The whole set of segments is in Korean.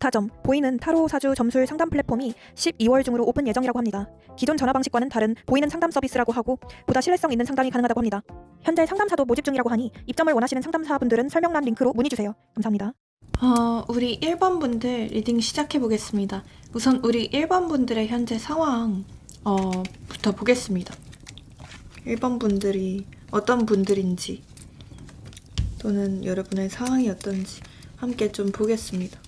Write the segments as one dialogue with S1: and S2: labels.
S1: 4점, 보이는 타로 사주 점술 상담 플랫폼이 12월 중으로 오픈 예정이라고 합니다. 기존 전화 방식과는 다른 보이는 상담 서비스라고 하고 보다 신뢰성 있는 상담이 가능하다고 합니다. 현재 상담사도 모집 중이라고 하니 입점을 원하시는 상담사분들은 설명란 링크로 문의주세요. 감사합니다.
S2: 우리 1번 분들 리딩 시작해 보겠습니다. 우선 우리 1번 분들의 현재 상황 부터 보겠습니다. 1번 분들이 어떤 분들인지 또는 여러분의 상황이 어떤지 함께 좀 보겠습니다.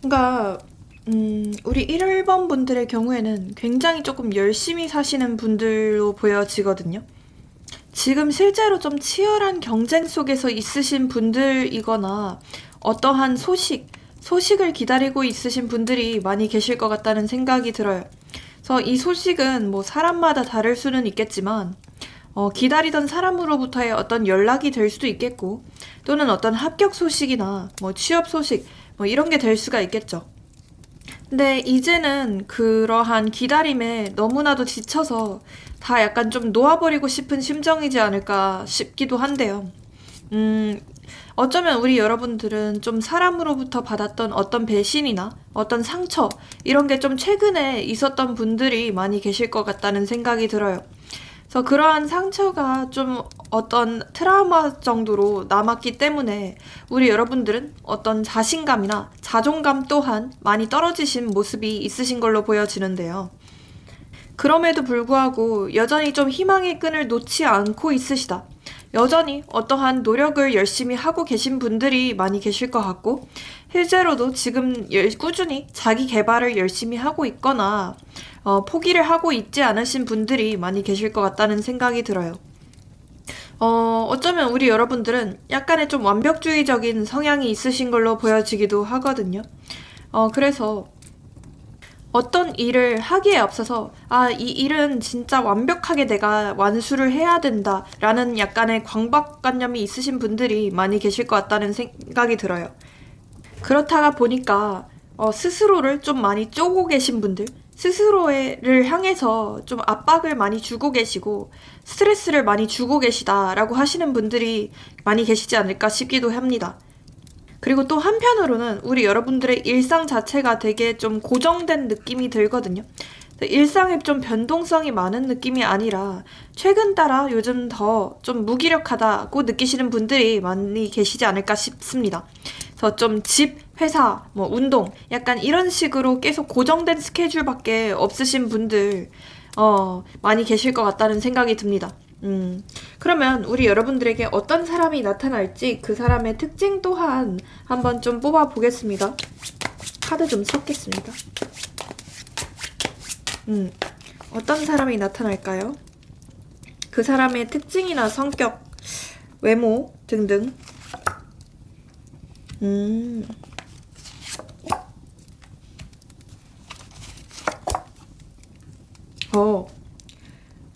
S2: 그러니까 우리 1번 분들의 경우에는 굉장히 조금 열심히 사시는 분들로 보여지거든요. 지금 실제로 좀 치열한 경쟁 속에서 있으신 분들이거나 어떠한 소식을 기다리고 있으신 분들이 많이 계실 것 같다는 생각이 들어요. 그래서 이 소식은 뭐 사람마다 다를 수는 있겠지만 기다리던 사람으로부터의 어떤 연락이 될 수도 있겠고 또는 어떤 합격 소식이나 뭐 취업 소식 뭐 이런 게 될 수가 있겠죠. 근데 이제는 그러한 기다림에 너무나도 지쳐서 다 약간 좀 놓아버리고 싶은 심정이지 않을까 싶기도 한데요. 어쩌면 우리 여러분들은 좀 사람으로부터 받았던 어떤 배신이나 어떤 상처 이런 게 좀 최근에 있었던 분들이 많이 계실 것 같다는 생각이 들어요. 그래서 그러한 상처가 좀 어떤 트라우마 정도로 남았기 때문에 우리 여러분들은 어떤 자신감이나 자존감 또한 많이 떨어지신 모습이 있으신 걸로 보여지는데요. 그럼에도 불구하고 여전히 좀 희망의 끈을 놓지 않고 있으시다. 여전히 어떠한 노력을 열심히 하고 계신 분들이 많이 계실 것 같고 실제로도 지금 꾸준히 자기 개발을 열심히 하고 있거나 포기를 하고 있지 않으신 분들이 많이 계실 것 같다는 생각이 들어요. 어쩌면 우리 여러분들은 약간의 좀 완벽주의적인 성향이 있으신 걸로 보여지기도 하거든요. 그래서 어떤 일을 하기에 앞서서 이 일은 진짜 완벽하게 내가 완수를 해야 된다라는 약간의 강박관념이 있으신 분들이 많이 계실 것 같다는 생각이 들어요. 그렇다가 보니까 스스로를 좀 많이 쪼고 계신 분들, 스스로를 향해서 좀 압박을 많이 주고 계시고 스트레스를 많이 주고 계시다라고 하시는 분들이 많이 계시지 않을까 싶기도 합니다. 그리고 또 한편으로는 우리 여러분들의 일상 자체가 되게 좀 고정된 느낌이 들거든요. 일상에 좀 변동성이 많은 느낌이 아니라 최근 따라 요즘 더 좀 무기력하다고 느끼시는 분들이 많이 계시지 않을까 싶습니다. 그래서 좀 집, 회사, 뭐 운동 약간 이런 식으로 계속 고정된 스케줄밖에 없으신 분들 많이 계실 것 같다는 생각이 듭니다. 그러면 우리 여러분들에게 어떤 사람이 나타날지 그 사람의 특징 또한 한번 좀 뽑아 보겠습니다. 카드 좀 섞겠습니다. 어떤 사람이 나타날까요? 그 사람의 특징이나 성격, 외모 등등.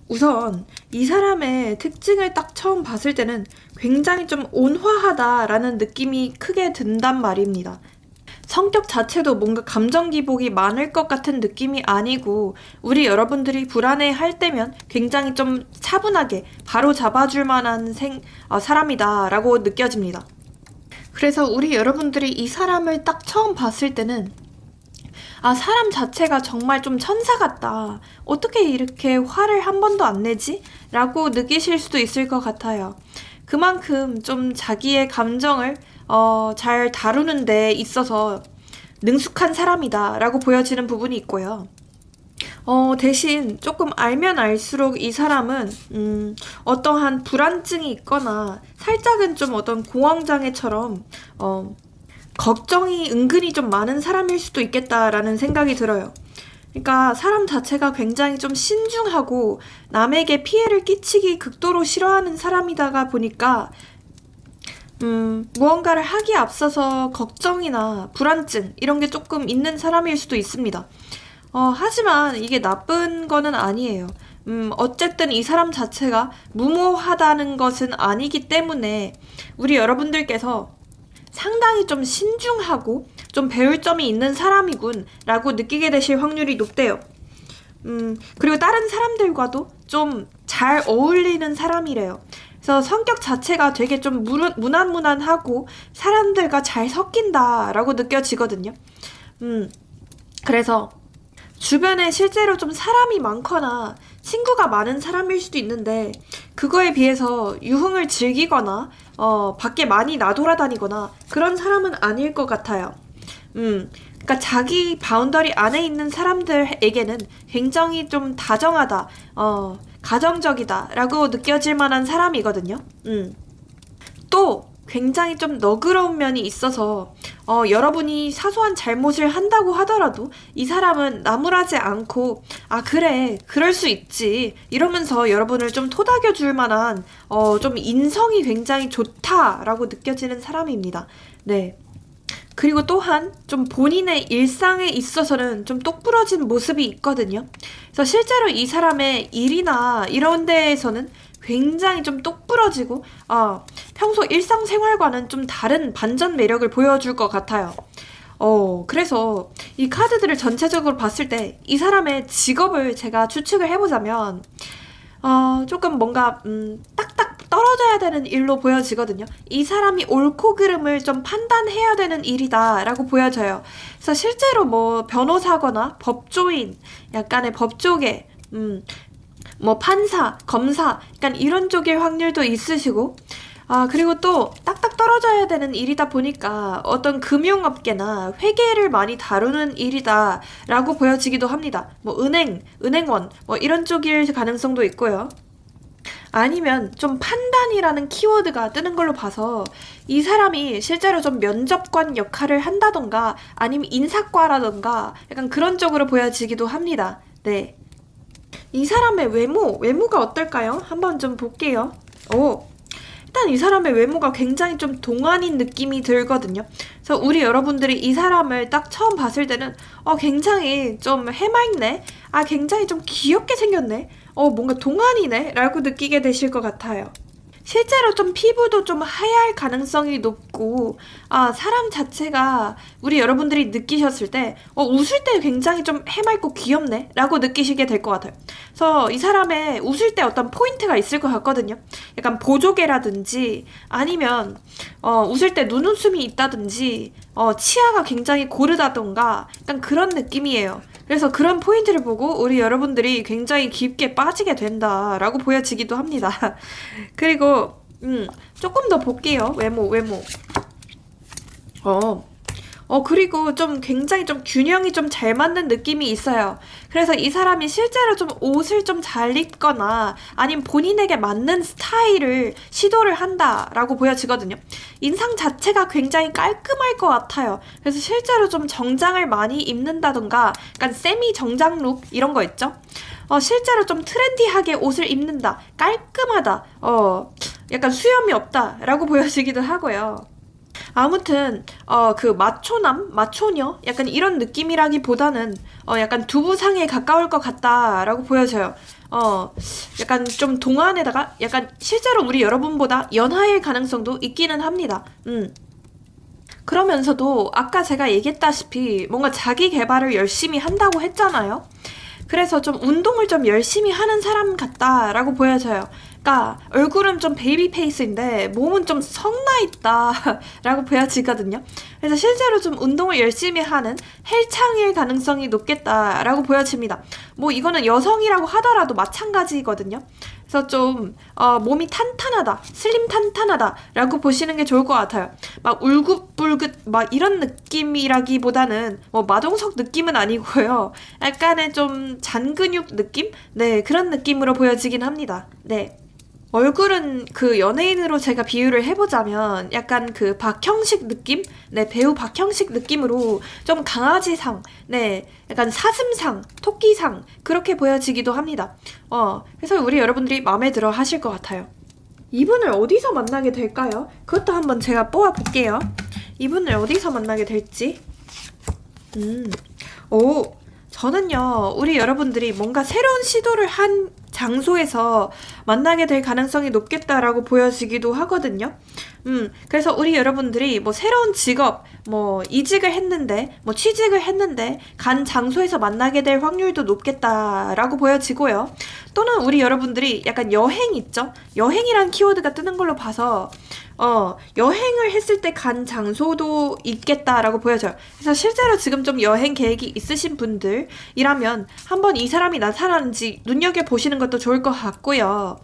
S2: 우선 이 사람의 특징을 딱 처음 봤을 때는 굉장히 좀 온화하다라는 느낌이 크게 든단 말입니다. 성격 자체도 뭔가 감정 기복이 많을 것 같은 느낌이 아니고 우리 여러분들이 불안해할 때면 굉장히 좀 차분하게 바로 잡아줄 만한 사람이다라고 느껴집니다. 그래서 우리 여러분들이 이 사람을 딱 처음 봤을 때는 사람 자체가 정말 좀 천사 같다. 어떻게 이렇게 화를 한 번도 안 내지? 라고 느끼실 수도 있을 것 같아요. 그만큼 좀 자기의 감정을 잘 다루는 데 있어서 능숙한 사람이다 라고 보여지는 부분이 있고요. 대신 조금 알면 알수록 이 사람은 어떠한 불안증이 있거나 살짝은 좀 어떤 공황장애처럼 걱정이 은근히 좀 많은 사람일 수도 있겠다라는 생각이 들어요. 그러니까 사람 자체가 굉장히 좀 신중하고 남에게 피해를 끼치기 극도로 싫어하는 사람이다가 보니까 무언가를 하기에 앞서서 걱정이나 불안증 이런 게 조금 있는 사람일 수도 있습니다. 하지만 이게 나쁜 거는 아니에요. 어쨌든 이 사람 자체가 무모하다는 것은 아니기 때문에 우리 여러분들께서 상당히 좀 신중하고 좀 배울 점이 있는 사람이군 라고 느끼게 되실 확률이 높대요. 그리고 다른 사람들과도 좀 잘 어울리는 사람이래요. 그래서 성격 자체가 되게 좀 무난무난하고 사람들과 잘 섞인다라고 느껴지거든요. 그래서 주변에 실제로 좀 사람이 많거나 친구가 많은 사람일 수도 있는데 그거에 비해서 유흥을 즐기거나 밖에 많이 나돌아다니거나 그런 사람은 아닐 것 같아요. 그러니까 자기 바운더리 안에 있는 사람들에게는 굉장히 좀 다정하다, 가정적이다라고 느껴질 만한 사람이거든요. 또 굉장히 좀 너그러운 면이 있어서 여러분이 사소한 잘못을 한다고 하더라도 이 사람은 나무라지 않고 아 그래 그럴 수 있지 이러면서 여러분을 좀 토닥여 줄 만한 좀 인성이 굉장히 좋다라고 느껴지는 사람입니다. 네. 그리고 또한 좀 본인의 일상에 있어서는 좀 똑부러진 모습이 있거든요. 그래서 실제로 이 사람의 일이나 이런 데에서는 굉장히 좀 똑부러지고 평소 일상생활과는 좀 다른 반전 매력을 보여줄 것 같아요. 그래서 이 카드들을 전체적으로 봤을 때 이 사람의 직업을 제가 추측을 해보자면 조금 뭔가 딱딱 떨어져야 되는 일로 보여지거든요. 이 사람이 옳고 그름을 좀 판단해야 되는 일이다라고 보여져요. 그래서 실제로 뭐 변호사거나 법조인, 약간의 법조계, 뭐 판사, 검사, 약간 이런 쪽일 확률도 있으시고 그리고 또 딱딱 떨어져야 되는 일이다 보니까 어떤 금융업계나 회계를 많이 다루는 일이다라고 보여지기도 합니다. 뭐 은행원, 뭐 이런 쪽일 가능성도 있고요. 아니면 좀 판단이라는 키워드가 뜨는 걸로 봐서 이 사람이 실제로 좀 면접관 역할을 한다던가 아니면 인사과라던가 약간 그런 쪽으로 보여지기도 합니다. 네. 이 사람의 외모가 어떨까요? 한번 좀 볼게요. 일단 이 사람의 외모가 굉장히 좀 동안인 느낌이 들거든요. 그래서 우리 여러분들이 이 사람을 딱 처음 봤을 때는 굉장히 좀 해맑네? 굉장히 좀 귀엽게 생겼네? 뭔가 동안이네? 라고 느끼게 되실 것 같아요. 실제로 좀 피부도 좀 하얄 가능성이 높고 사람 자체가 우리 여러분들이 느끼셨을 때 웃을 때 굉장히 좀 해맑고 귀엽네 라고 느끼시게 될 것 같아요. 그래서 이 사람의 웃을 때 어떤 포인트가 있을 것 같거든요. 약간 보조개라든지 아니면 웃을 때 눈웃음이 있다든지 치아가 굉장히 고르다던가 약간 그런 느낌이에요. 그래서 그런 포인트를 보고 우리 여러분들이 굉장히 깊게 빠지게 된다라고 보여지기도 합니다. 그리고 조금 더 볼게요. 외모. 그리고 좀 굉장히 좀 균형이 좀 잘 맞는 느낌이 있어요. 그래서 이 사람이 실제로 좀 옷을 좀 잘 입거나 아니면 본인에게 맞는 스타일을 시도를 한다라고 보여지거든요. 인상 자체가 굉장히 깔끔할 것 같아요. 그래서 실제로 좀 정장을 많이 입는다던가 약간 세미 정장 룩 이런 거 있죠? 실제로 좀 트렌디하게 옷을 입는다. 깔끔하다. 약간 수염이 없다라고 보여지기도 하고요. 아무튼 그 마초녀 약간 이런 느낌이라기보다는 약간 두부상에 가까울 것 같다라고 보여져요. 약간 좀 동안에다가 약간 실제로 우리 여러분보다 연하일 가능성도 있기는 합니다. 그러면서도 아까 제가 얘기했다시피 뭔가 자기 개발을 열심히 한다고 했잖아요. 그래서 좀 운동을 좀 열심히 하는 사람 같다라고 보여져요. 그러니까 얼굴은 좀 베이비 페이스인데 몸은 좀 성나 있다라고 보여지거든요. 그래서 실제로 좀 운동을 열심히 하는 헬창일 가능성이 높겠다라고 보여집니다. 뭐 이거는 여성이라고 하더라도 마찬가지거든요. 그래서 좀 몸이 탄탄하다, 슬림 탄탄하다라고 보시는 게 좋을 것 같아요. 막 울긋불긋 막 이런 느낌이라기보다는 뭐 마동석 느낌은 아니고요. 약간의 좀 잔근육 느낌? 네, 그런 느낌으로 보여지긴 합니다. 네. 얼굴은 그 연예인으로 제가 비유를 해보자면 약간 그 박형식 느낌? 네, 배우 박형식 느낌으로 좀 강아지상, 네, 약간 사슴상, 토끼상 그렇게 보여지기도 합니다. 그래서 우리 여러분들이 마음에 들어 하실 것 같아요. 이분을 어디서 만나게 될까요? 그것도 한번 제가 뽑아볼게요. 이분을 어디서 만나게 될지. 저는요, 우리 여러분들이 뭔가 새로운 시도를 한 장소에서 만나게 될 가능성이 높겠다라고 보여지기도 하거든요. 그래서 우리 여러분들이 뭐 새로운 직업, 뭐 이직을 했는데, 뭐 취직을 했는데, 간 장소에서 만나게 될 확률도 높겠다라고 보여지고요. 또는 우리 여러분들이 약간 여행 있죠? 여행이란 키워드가 뜨는 걸로 봐서, 여행을 했을 때 간 장소도 있겠다라고 보여져요. 그래서 실제로 지금 좀 여행 계획이 있으신 분들이라면 한번 이 사람이 나타나는지 눈여겨보시는 것도 좋을 것 같고요.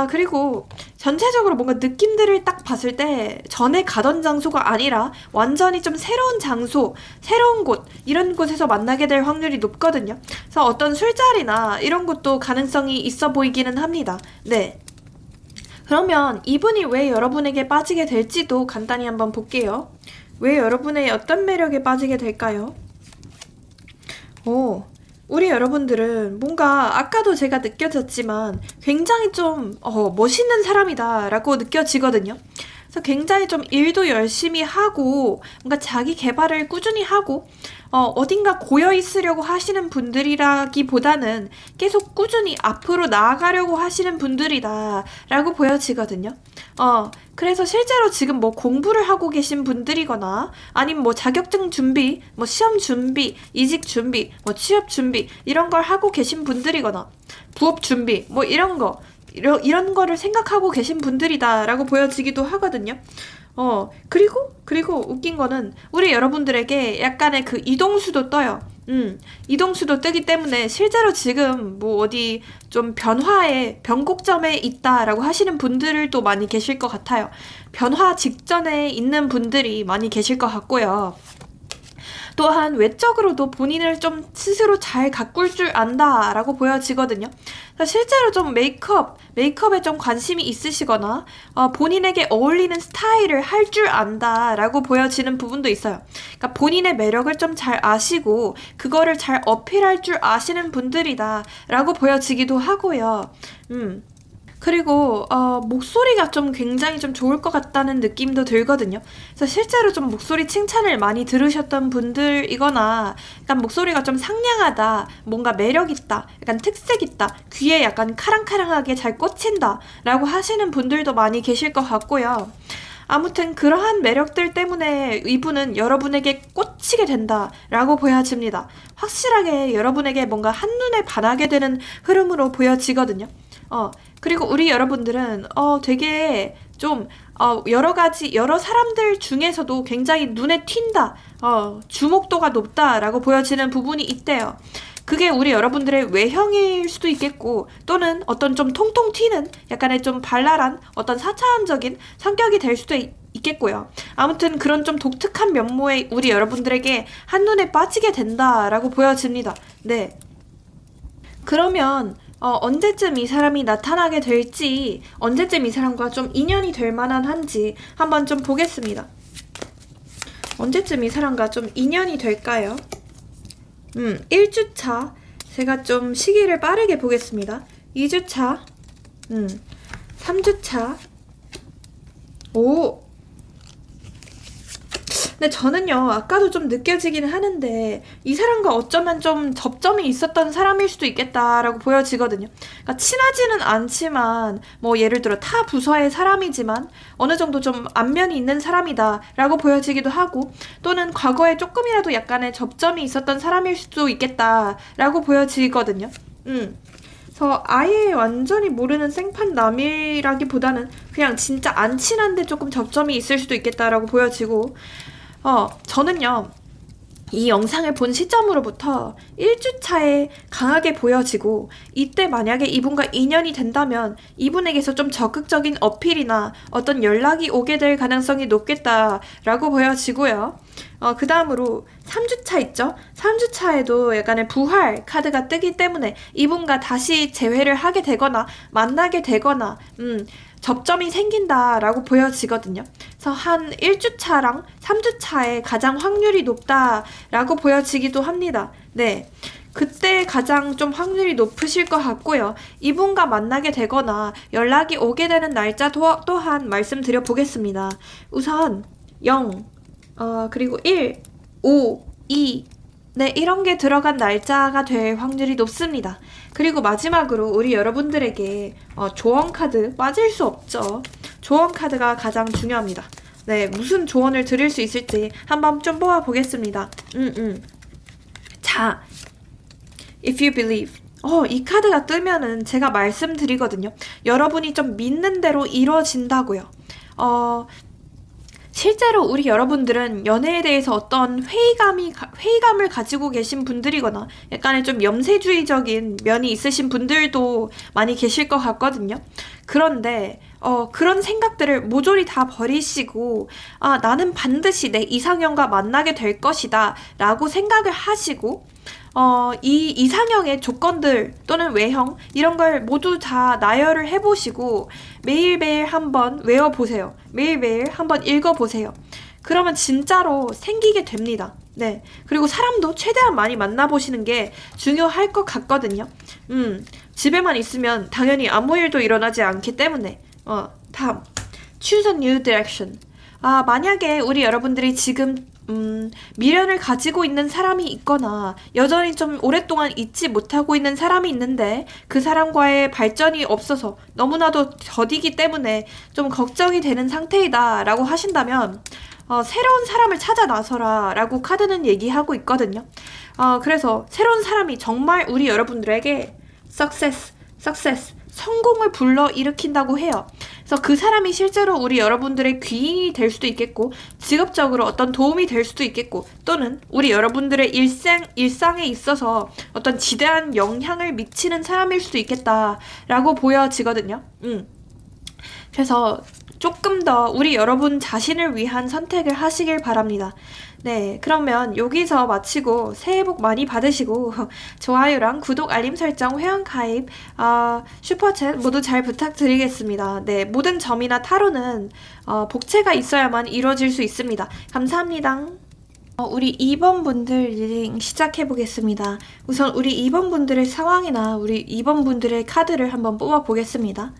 S2: 그리고 전체적으로 뭔가 느낌들을 딱 봤을 때 전에 가던 장소가 아니라 완전히 좀 새로운 장소, 새로운 곳, 이런 곳에서 만나게 될 확률이 높거든요. 그래서 어떤 술자리나 이런 것도 가능성이 있어 보이기는 합니다. 네. 그러면 이분이 왜 여러분에게 빠지게 될지도 간단히 한번 볼게요. 왜 여러분의 어떤 매력에 빠지게 될까요? 우리 여러분들은 뭔가 아까도 제가 느껴졌지만 굉장히 좀 멋있는 사람이다 라고 느껴지거든요. 그래서 굉장히 좀 일도 열심히 하고 뭔가 자기 개발을 꾸준히 하고 어딘가 고여 있으려고 하시는 분들이라기보다는 계속 꾸준히 앞으로 나아가려고 하시는 분들이다 라고 보여지거든요. 그래서 실제로 지금 뭐 공부를 하고 계신 분들이거나 아니면 뭐 자격증 준비, 뭐 시험 준비, 이직 준비, 뭐 취업 준비 이런 걸 하고 계신 분들이거나 부업 준비 뭐 이런 거를 생각하고 계신 분들이다라고 보여지기도 하거든요. 그리고 웃긴 거는 우리 여러분들에게 약간의 그 이동수도 떠요. 이동수도 뜨기 때문에 실제로 지금 뭐 어디 좀 변곡점에 있다라고 하시는 분들도 많이 계실 것 같아요. 변화 직전에 있는 분들이 많이 계실 것 같고요. 또한 외적으로도 본인을 좀 스스로 잘 가꿀 줄 안다라고 보여지거든요. 실제로 좀 메이크업에 좀 관심이 있으시거나 본인에게 어울리는 스타일을 할 줄 안다라고 보여지는 부분도 있어요. 그러니까 본인의 매력을 좀 잘 아시고 그거를 잘 어필할 줄 아시는 분들이다라고 보여지기도 하고요. 그리고 목소리가 좀 굉장히 좀 좋을 것 같다는 느낌도 들거든요. 그래서 실제로 좀 목소리 칭찬을 많이 들으셨던 분들이거나 약간 목소리가 좀 상냥하다, 뭔가 매력 있다, 약간 특색 있다, 귀에 약간 카랑카랑하게 잘 꽂힌다 라고 하시는 분들도 많이 계실 것 같고요. 아무튼 그러한 매력들 때문에 이분은 여러분에게 꽂히게 된다라고 보여집니다. 확실하게 여러분에게 뭔가 한눈에 반하게 되는 흐름으로 보여지거든요. 그리고 우리 여러분들은 되게 좀 여러 사람들 중에서도 굉장히 눈에 튄다, 주목도가 높다라고 보여지는 부분이 있대요. 그게 우리 여러분들의 외형일 수도 있겠고 또는 어떤 좀 통통 튀는 약간의 좀 발랄한 어떤 사차원적인 성격이 될 수도 있겠고요. 아무튼 그런 좀 독특한 면모에 우리 여러분들에게 한눈에 빠지게 된다라고 보여집니다. 네. 그러면 언제쯤 이 사람이 나타나게 될지, 언제쯤 이 사람과 좀 인연이 될 만한 한지 한번 좀 보겠습니다. 언제쯤 이 사람과 좀 인연이 될까요? 1주차. 제가 좀 시기를 빠르게 보겠습니다. 2주차. 3주차. 오! 근데 저는요, 아까도 좀 느껴지긴 하는데 이 사람과 어쩌면 좀 접점이 있었던 사람일 수도 있겠다라고 보여지거든요. 그러니까 친하지는 않지만 뭐 예를 들어 타 부서의 사람이지만 어느 정도 좀 안면이 있는 사람이다라고 보여지기도 하고 또는 과거에 조금이라도 약간의 접점이 있었던 사람일 수도 있겠다라고 보여지거든요. 그래서 아예 완전히 모르는 생판남이라기보다는 그냥 진짜 안 친한데 조금 접점이 있을 수도 있겠다라고 보여지고 저는요, 이 영상을 본 시점으로부터 1주차에 강하게 보여지고 이때 만약에 이분과 인연이 된다면 이분에게서 좀 적극적인 어필이나 어떤 연락이 오게 될 가능성이 높겠다라고 보여지고요. 그 다음으로 3주차 있죠? 3주차에도 약간의 부활 카드가 뜨기 때문에 이분과 다시 재회를 하게 되거나 만나게 되거나 접점이 생긴다라고 보여지거든요. 그래서 한 1주차랑 3주차에 가장 확률이 높다라고 보여지기도 합니다. 네. 그때 가장 좀 확률이 높으실 것 같고요. 이분과 만나게 되거나 연락이 오게 되는 날짜 또한 말씀드려 보겠습니다. 우선 0, 그리고 1, 5, 2, 네, 이런 게 들어간 날짜가 될 확률이 높습니다. 그리고 마지막으로 우리 여러분들에게 조언 카드 빠질 수 없죠. 조언 카드가 가장 중요합니다. 네, 무슨 조언을 드릴 수 있을지 한번 좀 뽑아보겠습니다. 자, if you believe. 이 카드가 뜨면은 제가 말씀드리거든요. 여러분이 좀 믿는 대로 이루어진다고요. 실제로 우리 여러분들은 연애에 대해서 어떤 회의감을 가지고 계신 분들이거나 약간의 좀 염세주의적인 면이 있으신 분들도 많이 계실 것 같거든요. 그런데 그런 생각들을 모조리 다 버리시고 나는 반드시 내 이상형과 만나게 될 것이다 라고 생각을 하시고 이 이상형의 조건들 또는 외형 이런 걸 모두 다 나열을 해보시고 매일매일 한번 외워보세요. 매일매일 한번 읽어보세요. 그러면 진짜로 생기게 됩니다. 네. 그리고 사람도 최대한 많이 만나보시는 게 중요할 것 같거든요. 집에만 있으면 당연히 아무 일도 일어나지 않기 때문에 다음 Choose a new direction. 만약에 우리 여러분들이 지금 미련을 가지고 있는 사람이 있거나 여전히 좀 오랫동안 잊지 못하고 있는 사람이 있는데 그 사람과의 발전이 없어서 너무나도 더디기 때문에 좀 걱정이 되는 상태이다 라고 하신다면 새로운 사람을 찾아 나서라 라고 카드는 얘기하고 있거든요. 그래서 새로운 사람이 정말 우리 여러분들에게 success, 성공을 불러일으킨다고 해요. 그래서 그 사람이 실제로 우리 여러분들의 귀인이 될 수도 있겠고 직업적으로 어떤 도움이 될 수도 있겠고 또는 우리 여러분들의 일상에 있어서 어떤 지대한 영향을 미치는 사람일 수도 있겠다라고 보여지거든요. 그래서 조금 더 우리 여러분 자신을 위한 선택을 하시길 바랍니다. 네, 그러면 여기서 마치고 새해 복 많이 받으시고 좋아요랑 구독, 알림 설정, 회원 가입, 슈퍼챗 모두 잘 부탁드리겠습니다. 네, 모든 점이나 타로는 복채가 있어야만 이루어질 수 있습니다. 감사합니다. 우리 2번 분들 리딩 시작해 보겠습니다. 우선 우리 2번 분들의 상황이나 우리 2번 분들의 카드를 한번 뽑아 보겠습니다.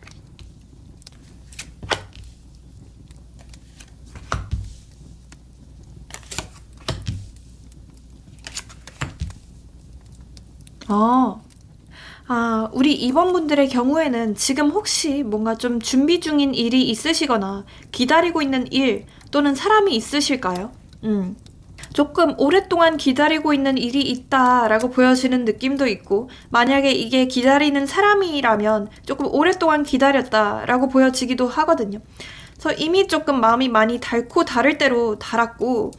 S2: 우리 2번 분들의 경우에는 지금 혹시 뭔가 좀 준비 중인 일이 있으시거나 기다리고 있는 일 또는 사람이 있으실까요? 조금 오랫동안 기다리고 있는 일이 있다라고 보여지는 느낌도 있고 만약에 이게 기다리는 사람이라면 조금 오랫동안 기다렸다라고 보여지기도 하거든요. 그래서 이미 조금 마음이 많이 닳고 닳을 대로 닳았고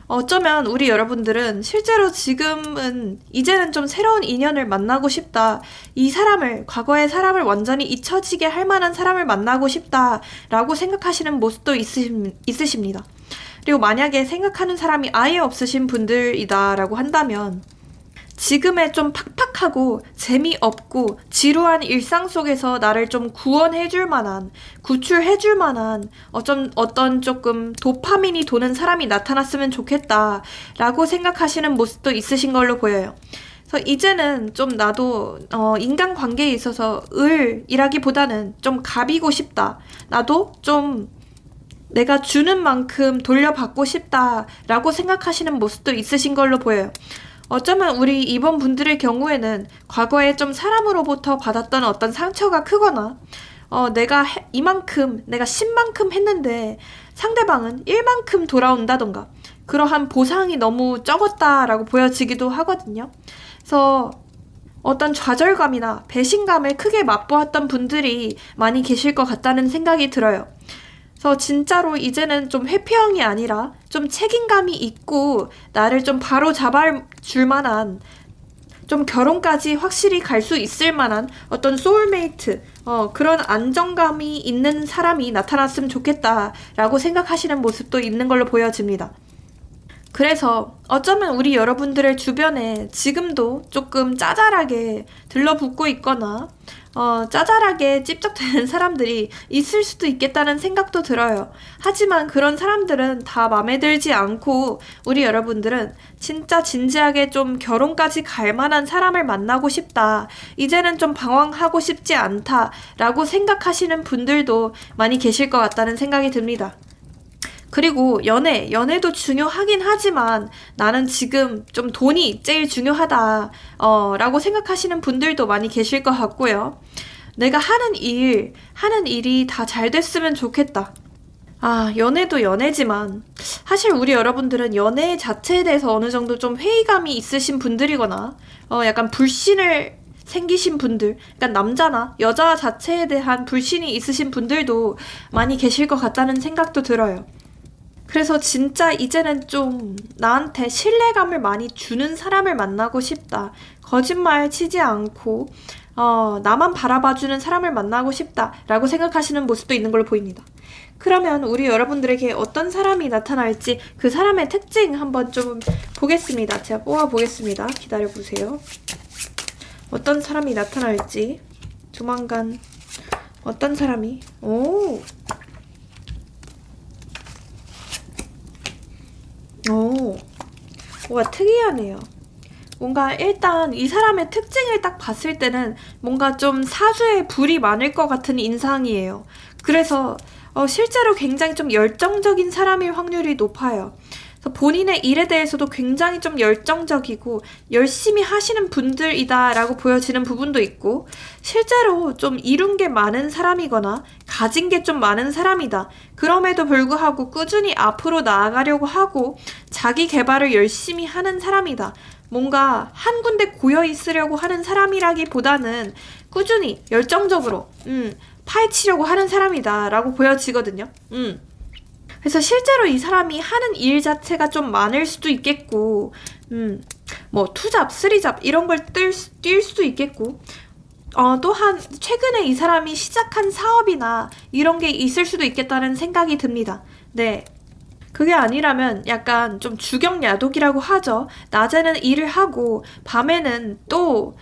S2: 어쩌면 우리 여러분들은 실제로 지금은 이제는 좀 새로운 인연을 만나고 싶다. 이 사람을, 과거의 사람을 완전히 잊혀지게 할 만한 사람을 만나고 싶다라고 생각하시는 모습도 있으십니다. 그리고 만약에 생각하는 사람이 아예 없으신 분들이다라고 한다면 지금의 좀 팍팍하고 재미없고 지루한 일상 속에서 나를 좀 구원해줄 만한, 구출해줄 만한 어떤 조금 도파민이 도는 사람이 나타났으면 좋겠다라고 생각하시는 모습도 있으신 걸로 보여요. 그래서 이제는 좀 나도 인간관계에 있어서 을이라기보다는 좀 갑이고 싶다. 나도 좀 내가 주는 만큼 돌려받고 싶다라고 생각하시는 모습도 있으신 걸로 보여요. 어쩌면 우리 이번 분들의 경우에는 과거에 좀 사람으로부터 받았던 어떤 상처가 크거나 내가 이만큼, 내가 10만큼 했는데 상대방은 1만큼 돌아온다던가 그러한 보상이 너무 적었다라고 보여지기도 하거든요. 그래서 어떤 좌절감이나 배신감을 크게 맛보았던 분들이 많이 계실 것 같다는 생각이 들어요. 그래서 진짜로 이제는 좀 회피형이 아니라 좀 책임감이 있고 나를 좀 바로 잡아줄 만한 좀 결혼까지 확실히 갈 수 있을 만한 어떤 소울메이트 그런 안정감이 있는 사람이 나타났으면 좋겠다라고 생각하시는 모습도 있는 걸로 보여집니다. 그래서 어쩌면 우리 여러분들의 주변에 지금도 조금 짜잘하게 들러붙고 있거나 짜잘하게 찝쩍대는 사람들이 있을 수도 있겠다는 생각도 들어요. 하지만 그런 사람들은 다 맘에 들지 않고 우리 여러분들은 진짜 진지하게 좀 결혼까지 갈 만한 사람을 만나고 싶다. 이제는 좀 방황하고 싶지 않다. 라고 생각하시는 분들도 많이 계실 것 같다는 생각이 듭니다. 그리고 연애도 중요하긴 하지만 나는 지금 좀 돈이 제일 중요하다, 라고 생각하시는 분들도 많이 계실 것 같고요. 내가 하는 일이 다 잘 됐으면 좋겠다. 연애도 연애지만 사실 우리 여러분들은 연애 자체에 대해서 어느 정도 좀 회의감이 있으신 분들이거나 약간 불신을 생기신 분들, 그러니까 남자나 여자 자체에 대한 불신이 있으신 분들도 많이 계실 것 같다는 생각도 들어요. 그래서 진짜 이제는 좀 나한테 신뢰감을 많이 주는 사람을 만나고 싶다. 거짓말 치지 않고 나만 바라봐주는 사람을 만나고 싶다라고 생각하시는 모습도 있는 걸로 보입니다. 그러면 우리 여러분들에게 어떤 사람이 나타날지 그 사람의 특징 한번 좀 보겠습니다. 제가 뽑아보겠습니다. 기다려보세요. 어떤 사람이 나타날지 조만간 어떤 사람이 뭔가 특이하네요. 뭔가 일단 이 사람의 특징을 딱 봤을 때는 뭔가 좀 사주에 불이 많을 것 같은 인상이에요. 그래서 실제로 굉장히 좀 열정적인 사람일 확률이 높아요. 그래서 본인의 일에 대해서도 굉장히 좀 열정적이고 열심히 하시는 분들이다라고 보여지는 부분도 있고, 실제로 좀 이룬 게 많은 사람이거나 가진 게 좀 많은 사람이다. 그럼에도 불구하고 꾸준히 앞으로 나아가려고 하고 자기 개발을 열심히 하는 사람이다. 뭔가 한 군데 고여 있으려고 하는 사람이라기보다는 꾸준히 열정적으로 파헤치려고 하는 사람이다 라고 보여지거든요. 그래서 실제로 이 사람이 하는 일 자체가 좀 많을 수도 있겠고, 뭐 투잡, 쓰리잡 이런 걸 뛸 수도 있겠고, 또한 최근에 이 사람이 시작한 사업이나 이런 게 있을 수도 있겠다는 생각이 듭니다. 네. 그게 아니라면 약간 좀 주경야독이라고 하죠. 낮에는 일을 하고 밤에는 또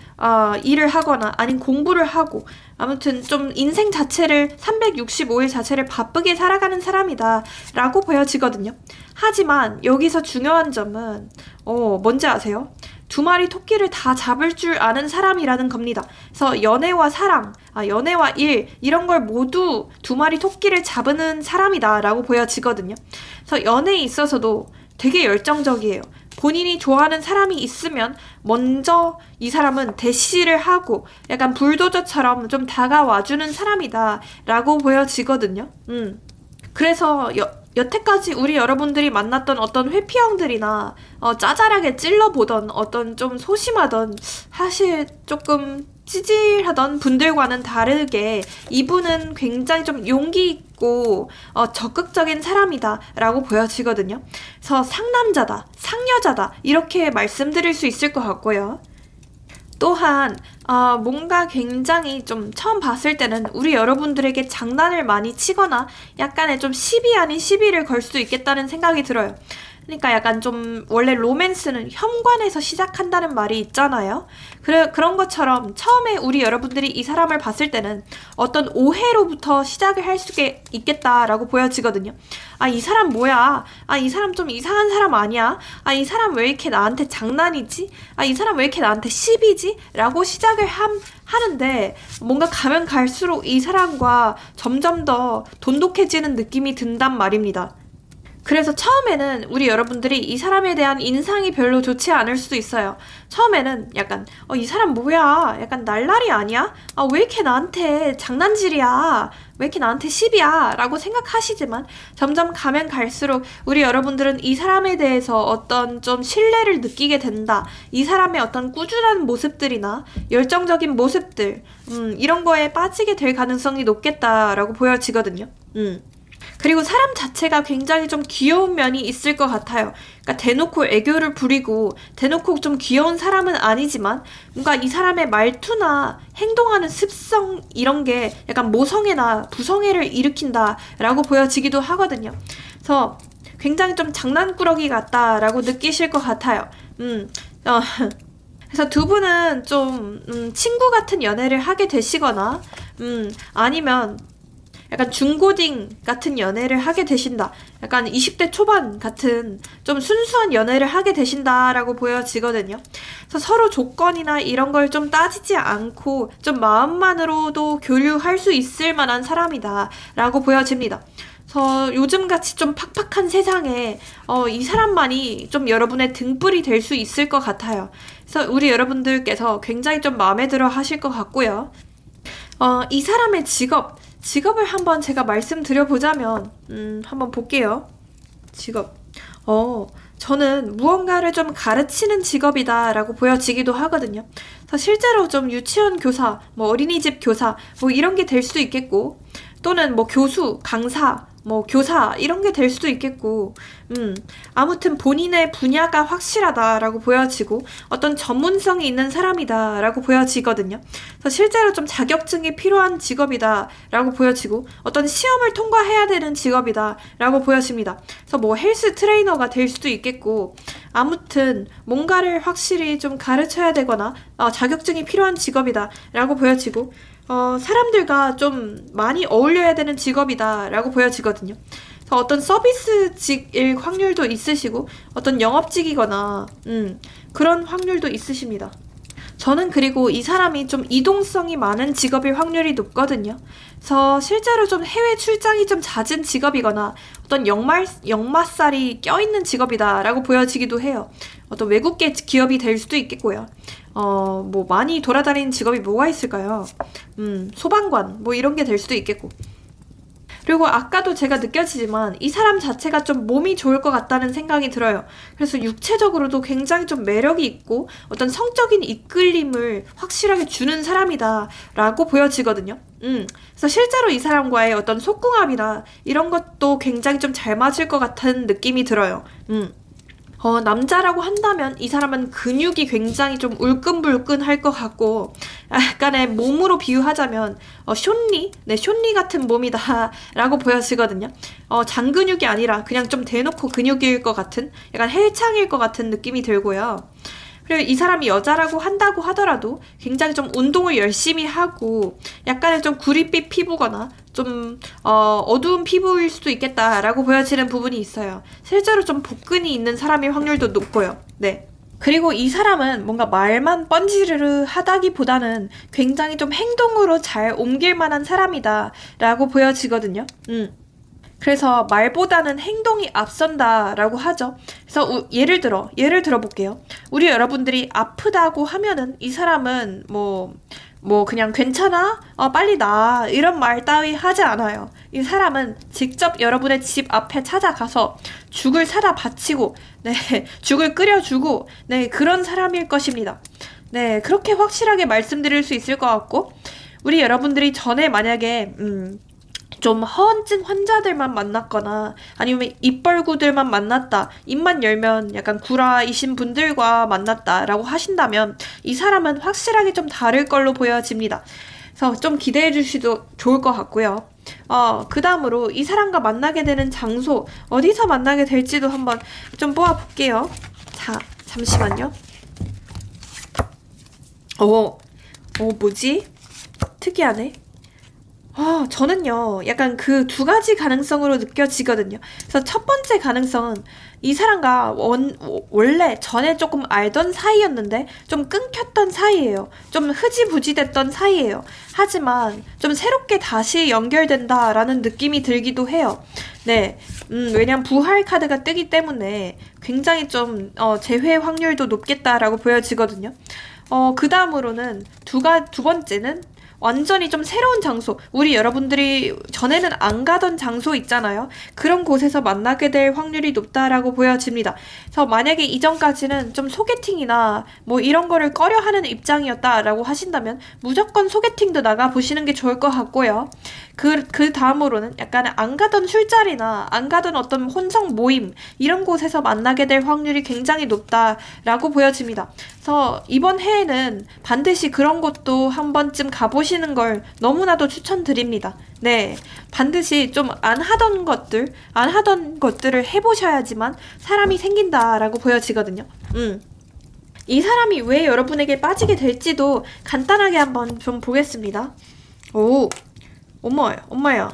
S2: 일을 하거나 아닌 공부를 하고, 아무튼 좀 인생 자체를 365일 자체를 바쁘게 살아가는 사람이다 라고 보여지거든요. 하지만 여기서 중요한 점은 뭔지 아세요? 두 마리 토끼를 다 잡을 줄 아는 사람이라는 겁니다. 그래서 연애와 사랑, 연애와 일 이런 걸 모두 두 마리 토끼를 잡는 사람이다 라고 보여지거든요. 그래서 연애에 있어서도 되게 열정적이에요. 본인이 좋아하는 사람이 있으면 먼저 이 사람은 대시를 하고 약간 불도저처럼 좀 다가와주는 사람이다 라고 보여지거든요. 그래서 여태까지 우리 여러분들이 만났던 어떤 회피형들이나 짜잘하게 찔러보던 어떤 좀 소심하던 사실 조금 찌질하던 분들과는 다르게 이분은 굉장히 좀 용기 있고 적극적인 사람이다 라고 보여지거든요. 그래서 상남자다, 상여자다 이렇게 말씀드릴 수 있을 것 같고요. 또한 뭔가 굉장히 좀 처음 봤을 때는 우리 여러분들에게 장난을 많이 치거나 약간의 좀 시비 아닌 시비를 걸 수도 있겠다는 생각이 들어요. 그러니까 약간 좀 원래 로맨스는 현관에서 시작한다는 말이 있잖아요. 그런 것처럼 처음에 우리 여러분들이 이 사람을 봤을 때는 어떤 오해로부터 시작을 할 수 있겠다라고 보여지거든요. 이 사람 뭐야? 이 사람 좀 이상한 사람 아니야? 이 사람 왜 이렇게 나한테 장난이지? 이 사람 왜 이렇게 나한테 시비지? 라고 시작을 하는데 뭔가 가면 갈수록 이 사람과 점점 더 돈독해지는 느낌이 든단 말입니다. 그래서 처음에는 우리 여러분들이 이 사람에 대한 인상이 별로 좋지 않을 수도 있어요. 처음에는 약간 이 사람 뭐야? 약간 날라리 아니야? 왜 이렇게 나한테 장난질이야? 왜 이렇게 나한테 시비야? 라고 생각하시지만 점점 가면 갈수록 우리 여러분들은 이 사람에 대해서 어떤 좀 신뢰를 느끼게 된다. 이 사람의 어떤 꾸준한 모습들이나 열정적인 모습들 이런 거에 빠지게 될 가능성이 높겠다라고 보여지거든요. 그리고 사람 자체가 굉장히 좀 귀여운 면이 있을 것 같아요. 그러니까 대놓고 애교를 부리고 대놓고 좀 귀여운 사람은 아니지만 뭔가 이 사람의 말투나 행동하는 습성 이런 게 약간 모성애나 부성애를 일으킨다라고 보여지기도 하거든요. 그래서 굉장히 좀 장난꾸러기 같다라고 느끼실 것 같아요. 그래서 두 분은 좀 친구 같은 연애를 하게 되시거나 아니면 약간 중고딩 같은 연애를 하게 되신다. 약간 20대 초반 같은 좀 순수한 연애를 하게 되신다라고 보여지거든요. 그래서 서로 조건이나 이런 걸 좀 따지지 않고 좀 마음만으로도 교류할 수 있을 만한 사람이다 라고 보여집니다. 그래서 요즘같이 좀 팍팍한 세상에 이 사람만이 좀 여러분의 등불이 될 수 있을 것 같아요. 그래서 우리 여러분들께서 굉장히 좀 마음에 들어 하실 것 같고요. 이 사람의 직업을 한번 제가 말씀드려보자면, 한번 볼게요. 직업. 저는 무언가를 좀 가르치는 직업이다라고 보여지기도 하거든요. 그래서 실제로 좀 유치원 교사, 뭐 어린이집 교사, 뭐 이런 게 될 수도 있겠고, 또는 뭐 교수, 강사, 뭐 교사 이런 게 될 수도 있겠고, 아무튼 본인의 분야가 확실하다라고 보여지고 어떤 전문성이 있는 사람이다라고 보여지거든요. 그래서 실제로 좀 자격증이 필요한 직업이다라고 보여지고 어떤 시험을 통과해야 되는 직업이다라고 보여집니다. 그래서 뭐 헬스 트레이너가 될 수도 있겠고, 아무튼 뭔가를 확실히 좀 가르쳐야 되거나 자격증이 필요한 직업이다라고 보여지고, 사람들과 좀 많이 어울려야 되는 직업이다라고 보여지거든요. 그래서 어떤 서비스직일 확률도 있으시고 어떤 영업직이거나 그런 확률도 있으십니다. 저는 그리고 이 사람이 좀 이동성이 많은 직업일 확률이 높거든요. 그래서 실제로 좀 해외 출장이 좀 잦은 직업이거나 어떤 역마살이 껴있는 직업이다라고 보여지기도 해요. 어떤 외국계 기업이 될 수도 있겠고요. 뭐 많이 돌아다니는 직업이 뭐가 있을까요? 소방관 뭐 이런 게 될 수도 있겠고. 그리고 아까도 제가 느껴지지만 이 사람 자체가 좀 몸이 좋을 것 같다는 생각이 들어요. 그래서 육체적으로도 굉장히 좀 매력이 있고 어떤 성적인 이끌림을 확실하게 주는 사람이다 라고 보여지거든요. 그래서 실제로 이 사람과의 어떤 속궁합이나 이런 것도 굉장히 좀 잘 맞을 것 같은 느낌이 들어요. 남자라고 한다면 이 사람은 근육이 굉장히 좀 울끈불끈할 것 같고, 약간의 몸으로 비유하자면 쇼니 같은 몸이다 라고 보여지거든요. 장근육이 아니라 그냥 좀 대놓고 근육일 것 같은, 약간 헬창일 것 같은 느낌이 들고요. 그리고 이 사람이 여자라고 한다고 하더라도 굉장히 좀 운동을 열심히 하고 약간의 좀 구릿빛 피부거나 좀 어두운 피부일 수도 있겠다라고 보여지는 부분이 있어요. 실제로 좀 복근이 있는 사람일 확률도 높고요. 네. 그리고 이 사람은 뭔가 말만 뻔지르르 하다기보다는 굉장히 좀 행동으로 잘 옮길 만한 사람이다 라고 보여지거든요. 그래서 말보다는 행동이 앞선다라고 하죠. 그래서 예를 들어 볼게요. 우리 여러분들이 아프다고 하면은 이 사람은 뭐 그냥 괜찮아? 빨리 나 이런 말 따위 하지 않아요. 이 사람은 직접 여러분의 집 앞에 찾아가서 죽을 사다 바치고, 네, 죽을 끓여주고, 네, 그런 사람일 것입니다. 네, 그렇게 확실하게 말씀드릴 수 있을 것 같고, 우리 여러분들이 전에 만약에 좀 허언증 환자들만 만났거나 아니면 입벌구들만 만났다, 입만 열면 약간 구라이신 분들과 만났다라고 하신다면 이 사람은 확실하게 좀 다를 걸로 보여집니다. 그래서 좀 기대해 주셔도 좋을 것 같고요. 그 다음으로 이 사람과 만나게 되는 장소, 어디서 만나게 될지도 한번 좀 뽑아볼게요. 자, 잠시만요. 뭐지? 특이하네. 저는요, 약간 그 두 가지 가능성으로 느껴지거든요. 그래서 첫 번째 가능성은 이 사람과 원래 전에 조금 알던 사이였는데 좀 끊겼던 사이예요. 좀 흐지부지 됐던 사이예요. 하지만 좀 새롭게 다시 연결된다라는 느낌이 들기도 해요. 네. 왜냐면 부활 카드가 뜨기 때문에 굉장히 좀 재회 확률도 높겠다라고 보여지거든요. 그 다음으로는 두 번째는 완전히 좀 새로운 장소, 우리 여러분들이 전에는 안 가던 장소 있잖아요. 그런 곳에서 만나게 될 확률이 높다라고 보여집니다. 그래서 만약에 이전까지는 좀 소개팅이나 뭐 이런 거를 꺼려하는 입장이었다라고 하신다면 무조건 소개팅도 나가보시는 게 좋을 것 같고요. 그 다음으로는 약간 안 가던 술자리나 안 가던 어떤 혼성 모임 이런 곳에서 만나게 될 확률이 굉장히 높다라고 보여집니다. 그래서 이번 해에는 반드시 그런 곳도 한 번쯤 가보시는 걸 너무나도 추천드립니다. 네, 반드시 좀 안 하던 것들을 해보셔야지만 사람이 생긴다라고 보여지거든요. 이 사람이 왜 여러분에게 빠지게 될지도 간단하게 한번 좀 보겠습니다. 엄마야.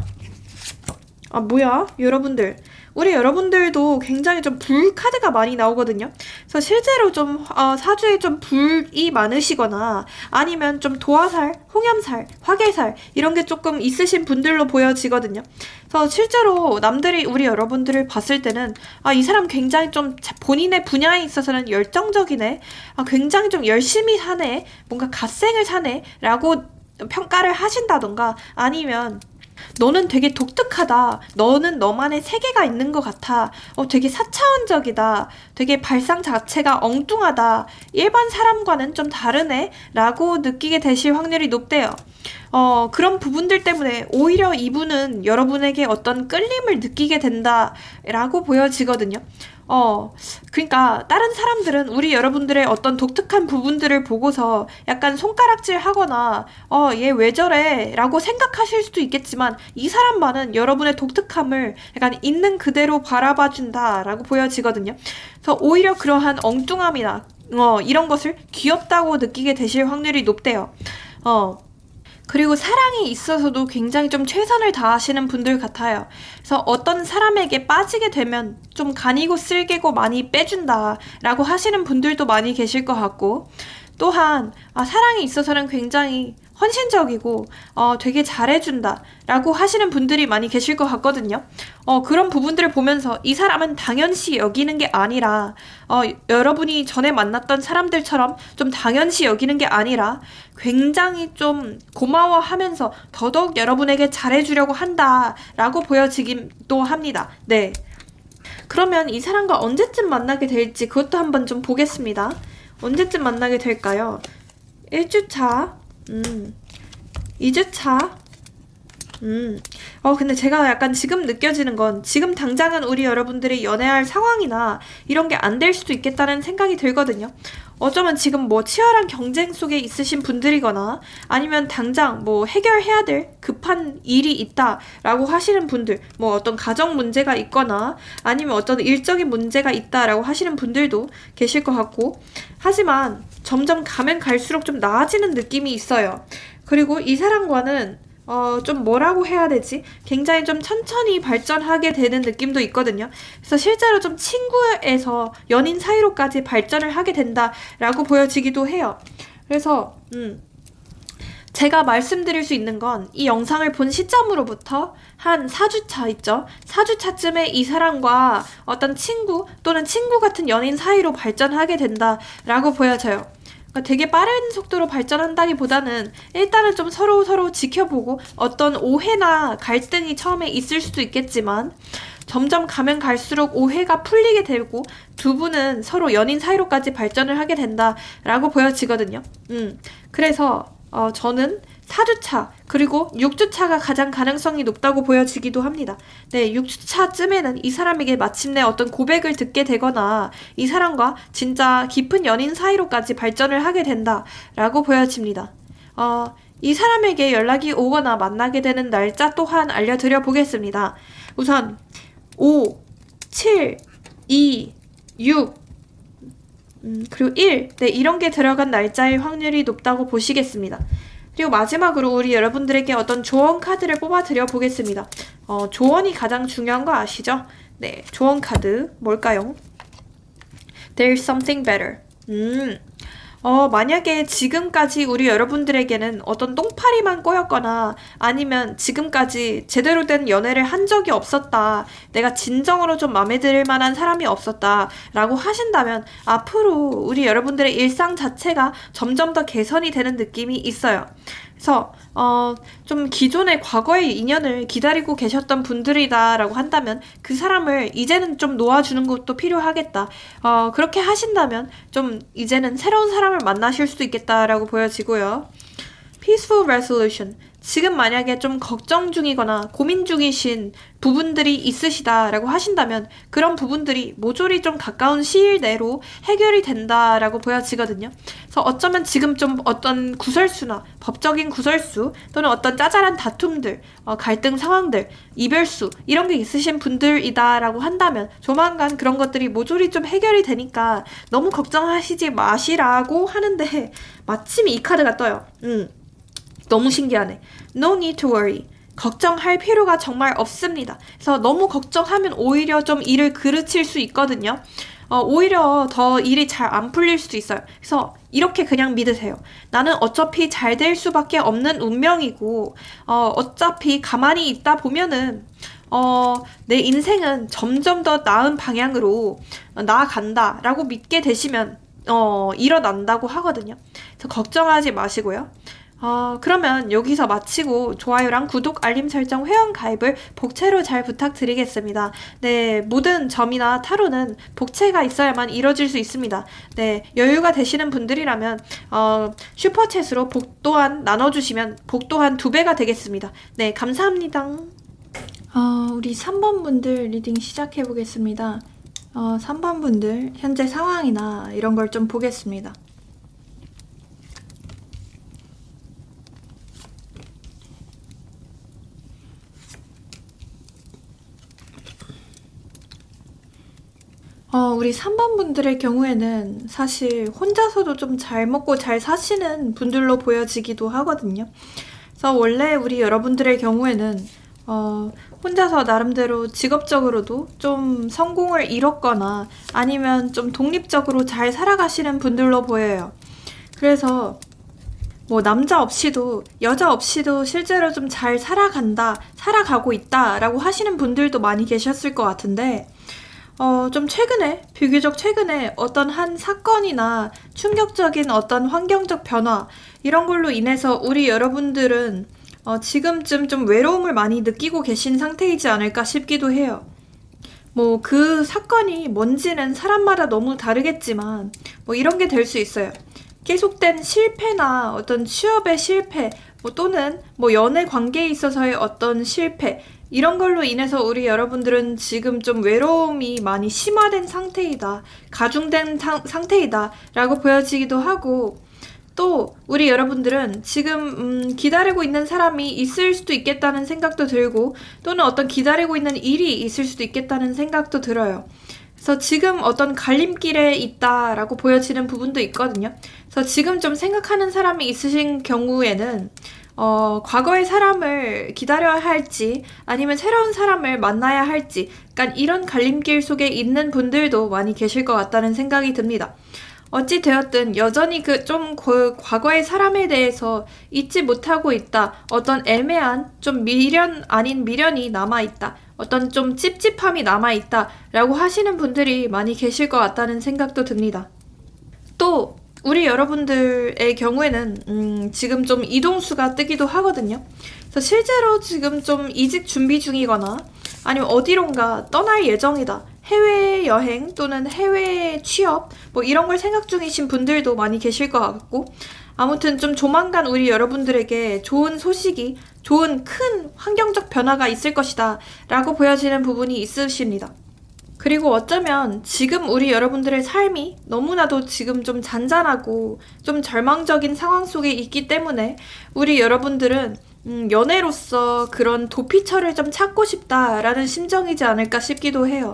S2: 뭐야? 여러분들. 우리 여러분들도 굉장히 좀 불 카드가 많이 나오거든요. 그래서 실제로 좀 사주에 좀 불이 많으시거나 아니면 좀 도화살, 홍염살, 화개살 이런 게 조금 있으신 분들로 보여지거든요. 그래서 실제로 남들이 우리 여러분들을 봤을 때는 이 사람 굉장히 좀 본인의 분야에 있어서는 열정적이네, 굉장히 좀 열심히 사네, 뭔가 갓생을 사네 라고 평가를 하신다던가 아니면 너는 되게 독특하다. 너는 너만의 세계가 있는 것 같아. 되게 사차원적이다. 되게 발상 자체가 엉뚱하다. 일반 사람과는 좀 다르네. 라고 느끼게 되실 확률이 높대요. 그런 부분들 때문에 오히려 이분은 여러분에게 어떤 끌림을 느끼게 된다라고 보여지거든요. 그러니까 다른 사람들은 우리 여러분들의 어떤 독특한 부분들을 보고서 약간 손가락질 하거나 얘 왜 저래? 라고 생각하실 수도 있겠지만 이 사람만은 여러분의 독특함을 약간 있는 그대로 바라봐 준다라고 보여지거든요. 그래서 오히려 그러한 엉뚱함이나 이런 것을 귀엽다고 느끼게 되실 확률이 높대요. 그리고 사랑이 있어서도 굉장히 좀 최선을 다하시는 분들 같아요. 그래서 어떤 사람에게 빠지게 되면 좀 간이고 쓸개고 많이 빼준다라고 하시는 분들도 많이 계실 것 같고, 또한 사랑이 있어서는 굉장히 헌신적이고 되게 잘해준다 라고 하시는 분들이 많이 계실 것 같거든요. 그런 부분들을 보면서 이 사람은 당연시 여기는 게 아니라 여러분이 전에 만났던 사람들처럼 좀 당연시 여기는 게 아니라 굉장히 좀 고마워하면서 더더욱 여러분에게 잘해주려고 한다 라고 보여지기도 합니다. 네. 그러면 이 사람과 언제쯤 만나게 될지 그것도 한번 좀 보겠습니다. 언제쯤 만나게 될까요? 1주차 2주차 근데 제가 약간 지금 느껴지는 건 지금 당장은 우리 여러분들이 연애할 상황이나 이런 게 안 될 수도 있겠다는 생각이 들거든요. 어쩌면 지금 뭐 치열한 경쟁 속에 있으신 분들이거나 아니면 당장 뭐 해결해야 될 급한 일이 있다라고 하시는 분들, 뭐 어떤 가정 문제가 있거나 아니면 어떤 일적인 문제가 있다라고 하시는 분들도 계실 것 같고, 하지만 점점 가면 갈수록 좀 나아지는 느낌이 있어요. 그리고 이 사람과는 좀 뭐라고 해야 되지? 굉장히 좀 천천히 발전하게 되는 느낌도 있거든요. 그래서 실제로 좀 친구에서 연인 사이로까지 발전을 하게 된다라고 보여지기도 해요. 그래서 제가 말씀드릴 수 있는 건 이 영상을 본 시점으로부터 한 4주차 있죠? 4주차쯤에 이 사람과 어떤 친구 또는 친구 같은 연인 사이로 발전하게 된다라고 보여져요. 그러니까 되게 빠른 속도로 발전한다기보다는 일단은 좀 서로 지켜보고 어떤 오해나 갈등이 처음에 있을 수도 있겠지만 점점 가면 갈수록 오해가 풀리게 되고 두 분은 서로 연인 사이로까지 발전을 하게 된다라고 보여지거든요. 그래서 저는 4주차 그리고 6주차가 가장 가능성이 높다고 보여지기도 합니다. 네, 6주차쯤에는 이 사람에게 마침내 어떤 고백을 듣게 되거나 이 사람과 진짜 깊은 연인 사이로까지 발전을 하게 된다라고 보여집니다. 이 사람에게 연락이 오거나 만나게 되는 날짜 또한 알려드려 보겠습니다. 우선 5, 7, 2, 6 그리고 1 네, 이런 게 들어간 날짜일 확률이 높다고 보시겠습니다. 그리고 마지막으로 우리 여러분들에게 어떤 조언 카드를 뽑아 드려 보겠습니다. 조언이 가장 중요한 거 아시죠? 네, 조언 카드 뭘까요? There's something better. 만약에 지금까지 우리 여러분들에게는 어떤 똥파리만 꼬였거나 아니면 지금까지 제대로 된 연애를 한 적이 없었다, 내가 진정으로 좀 마음에 들 만한 사람이 없었다 라고 하신다면 앞으로 우리 여러분들의 일상 자체가 점점 더 개선이 되는 느낌이 있어요. 그래서 좀 기존의 과거의 인연을 기다리고 계셨던 분들이다라고 한다면 그 사람을 이제는 좀 놓아주는 것도 필요하겠다. 그렇게 하신다면 좀 이제는 새로운 사람을 만나실 수도 있겠다라고 보여지고요. Peaceful resolution. 지금 만약에 좀 걱정 중이거나 고민 중이신 부분들이 있으시다라고 하신다면 그런 부분들이 모조리 좀 가까운 시일 내로 해결이 된다라고 보여지거든요. 그래서 어쩌면 지금 좀 어떤 구설수나 법적인 구설수 또는 어떤 짜잘한 다툼들, 갈등 상황들, 이별수 이런 게 있으신 분들이다라고 한다면 조만간 그런 것들이 모조리 좀 해결이 되니까 너무 걱정하시지 마시라고 하는데 마침 이 카드가 떠요. 너무 신기하네. No need to worry. 걱정할 필요가 정말 없습니다. 그래서 너무 걱정하면 오히려 좀 일을 그르칠 수 있거든요. 오히려 더 일이 잘 안 풀릴 수도 있어요. 그래서 이렇게 그냥 믿으세요. 나는 어차피 잘 될 수밖에 없는 운명이고, 어차피 가만히 있다 보면은, 내 인생은 점점 더 나은 방향으로 나아간다 라고 믿게 되시면, 일어난다고 하거든요. 그래서 걱정하지 마시고요. 그러면 여기서 마치고 좋아요랑 구독, 알림 설정, 회원 가입을 복채로 잘 부탁드리겠습니다. 네, 모든 점이나 타로는 복채가 있어야만 이뤄질 수 있습니다. 네, 여유가 되시는 분들이라면 슈퍼챗으로 복 또한 나눠주시면 복 또한 2배가 되겠습니다. 네, 감사합니다. 우리 3번 분들 리딩 시작해 보겠습니다. 3번 분들 현재 상황이나 이런 걸 좀 보겠습니다. 우리 3번 분들의 경우에는 사실 혼자서도 좀 잘 먹고 잘 사시는 분들로 보여지기도 하거든요. 그래서 원래 우리 여러분들의 경우에는 혼자서 나름대로 직업적으로도 좀 성공을 이뤘거나 아니면 좀 독립적으로 잘 살아가시는 분들로 보여요. 그래서 뭐 남자 없이도 여자 없이도 실제로 좀 잘 살아가고 있다라고 하시는 분들도 많이 계셨을 것 같은데 좀 비교적 최근에 어떤 한 사건이나 충격적인 어떤 환경적 변화, 이런 걸로 인해서 우리 여러분들은 지금쯤 좀 외로움을 많이 느끼고 계신 상태이지 않을까 싶기도 해요. 뭐 그 사건이 뭔지는 사람마다 너무 다르겠지만, 뭐 이런 게 될 수 있어요. 계속된 실패나 어떤 취업의 실패, 또는 뭐 연애 관계에 있어서의 어떤 실패, 이런 걸로 인해서 우리 여러분들은 지금 좀 외로움이 많이 심화된 상태이다, 가중된 상태이다 라고 보여지기도 하고, 또 우리 여러분들은 지금 기다리고 있는 사람이 있을 수도 있겠다는 생각도 들고, 또는 어떤 기다리고 있는 일이 있을 수도 있겠다는 생각도 들어요. 그래서 지금 어떤 갈림길에 있다라고 보여지는 부분도 있거든요. 그래서 지금 좀 생각하는 사람이 있으신 경우에는 과거의 사람을 기다려야 할지 아니면 새로운 사람을 만나야 할지, 약간 이런 갈림길 속에 있는 분들도 많이 계실 것 같다는 생각이 듭니다. 어찌 되었든 여전히 그 과거의 사람에 대해서 잊지 못하고 있다. 어떤 애매한 좀 미련 아닌 미련이 남아있다. 어떤 좀 찝찝함이 남아있다 라고 하시는 분들이 많이 계실 것 같다는 생각도 듭니다. 또 우리 여러분들의 경우에는 지금 좀 이동수가 뜨기도 하거든요. 그래서 실제로 지금 좀 이직 준비 중이거나 아니면 어디론가 떠날 예정이다, 해외여행 또는 해외 취업 뭐 이런 걸 생각 중이신 분들도 많이 계실 것 같고, 아무튼 좀 조만간 우리 여러분들에게 좋은 소식이, 좋은 큰 환경적 변화가 있을 것이다 라고 보여지는 부분이 있으십니다. 그리고 어쩌면 지금 우리 여러분들의 삶이 너무나도 지금 좀 잔잔하고 좀 절망적인 상황 속에 있기 때문에 우리 여러분들은 연애로서 그런 도피처를 좀 찾고 싶다라는 심정이지 않을까 싶기도 해요.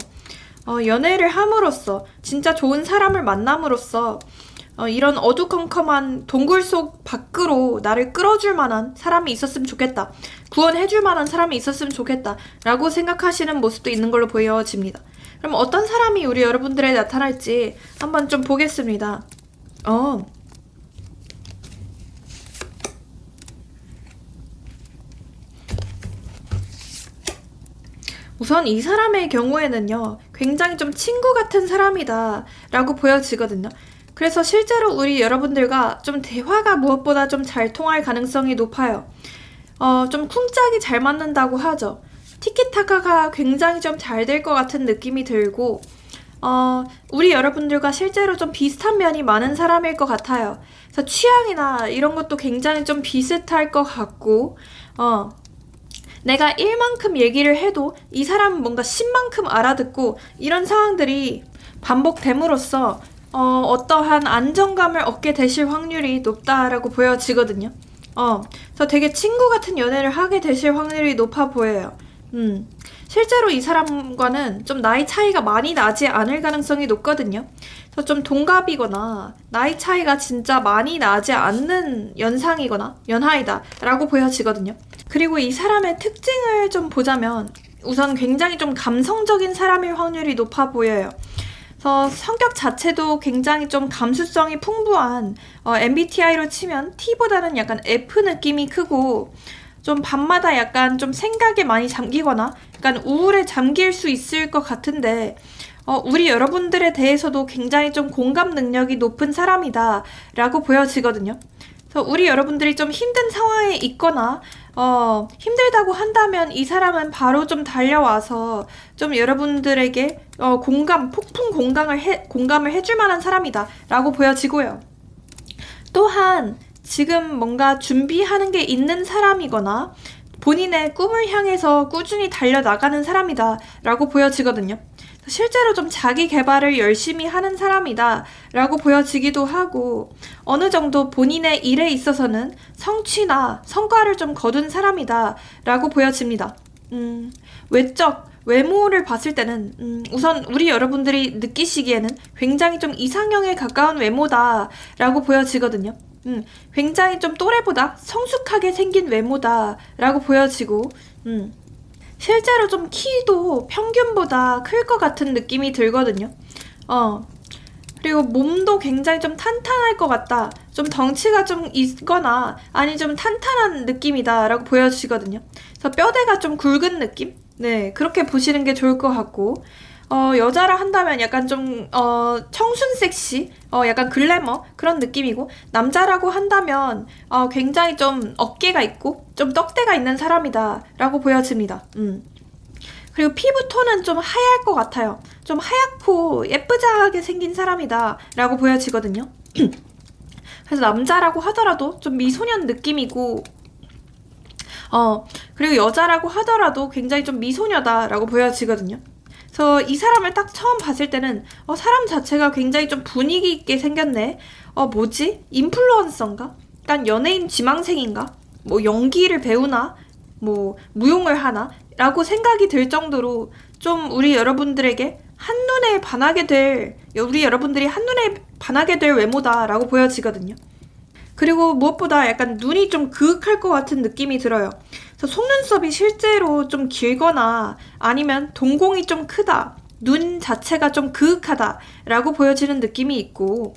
S2: 연애를 함으로써, 진짜 좋은 사람을 만남으로써 이런 어두컴컴한 동굴 속 밖으로 나를 끌어줄 만한 사람이 있었으면 좋겠다, 구원해줄 만한 사람이 있었으면 좋겠다 라고 생각하시는 모습도 있는 걸로 보여집니다. 그럼 어떤 사람이 우리 여러분들에 나타날지 한번 좀 보겠습니다. 우선 이 사람의 경우에는요, 굉장히 좀 친구 같은 사람이다 라고 보여지거든요. 그래서 실제로 우리 여러분들과 좀 대화가 무엇보다 좀 잘 통할 가능성이 높아요. 좀 쿵짝이 잘 맞는다고 하죠. 티키타카가 굉장히 좀 잘 될 것 같은 느낌이 들고, 우리 여러분들과 실제로 좀 비슷한 면이 많은 사람일 것 같아요. 그래서 취향이나 이런 것도 굉장히 좀 비슷할 것 같고, 내가 1만큼 얘기를 해도 이 사람은 뭔가 10만큼 알아듣고, 이런 상황들이 반복됨으로써 어떠한 안정감을 얻게 되실 확률이 높다라고 보여지거든요. 그래서 되게 친구 같은 연애를 하게 되실 확률이 높아 보여요. 실제로 이 사람과는 좀 나이 차이가 많이 나지 않을 가능성이 높거든요. 그래서 좀 동갑이거나 나이 차이가 진짜 많이 나지 않는 연상이거나 연하이다 라고 보여지거든요. 그리고 이 사람의 특징을 좀 보자면 우선 굉장히 좀 감성적인 사람일 확률이 높아 보여요. 그래서 성격 자체도 굉장히 좀 감수성이 풍부한 MBTI로 치면 T보다는 약간 F 느낌이 크고 좀 밤마다 약간 좀 생각에 많이 잠기거나 약간 우울에 잠길 수 있을 것 같은데 우리 여러분들에 대해서도 굉장히 좀 공감 능력이 높은 사람이다 라고 보여지거든요. 그래서 우리 여러분들이 좀 힘든 상황에 있거나 힘들다고 한다면 이 사람은 바로 좀 달려와서 좀 여러분들에게 폭풍 공감을 해줄 만한 사람이다 라고 보여지고요. 또한 지금 뭔가 준비하는 게 있는 사람이거나 본인의 꿈을 향해서 꾸준히 달려나가는 사람이다 라고 보여지거든요. 실제로 좀 자기 개발을 열심히 하는 사람이다 라고 보여지기도 하고 어느 정도 본인의 일에 있어서는 성취나 성과를 좀 거둔 사람이다 라고 보여집니다. 외모를 봤을 때는 우선 우리 여러분들이 느끼시기에는 굉장히 좀 이상형에 가까운 외모다 라고 보여지거든요. 굉장히 좀 또래보다 성숙하게 생긴 외모다 라고 보여지고 실제로 좀 키도 평균보다 클 것 같은 느낌이 들거든요. 그리고 몸도 굉장히 좀 탄탄할 것 같다. 좀 덩치가 좀 있거나 아니 좀 탄탄한 느낌이다 라고 보여지거든요. 그래서 뼈대가 좀 굵은 느낌? 네, 그렇게 보시는 게 좋을 것 같고 여자라 한다면 약간 좀 청순 섹시, 약간 글래머 그런 느낌이고 남자라고 한다면 굉장히 좀 어깨가 있고 좀 떡대가 있는 사람이다 라고 보여집니다. 그리고 피부톤은 좀 하얄 것 같아요. 좀 하얗고 예쁘장하게 생긴 사람이다 라고 보여지거든요. 그래서 남자라고 하더라도 좀 미소년 느낌이고 그리고 여자라고 하더라도 굉장히 좀 미소녀다 라고 보여지거든요. 그래서 이 사람을 딱 처음 봤을 때는 사람 자체가 굉장히 좀 분위기 있게 생겼네. 뭐지? 인플루언서인가? 약간 연예인 지망생인가? 뭐 연기를 배우나? 뭐 무용을 하나? 라고 생각이 들 정도로 좀 우리 여러분들이 한눈에 반하게 될 외모다라고 보여지거든요. 그리고 무엇보다 약간 눈이 좀 그윽할 것 같은 느낌이 들어요. 그래서 속눈썹이 실제로 좀 길거나 아니면 동공이 좀 크다, 눈 자체가 좀 그윽하다 라고 보여지는 느낌이 있고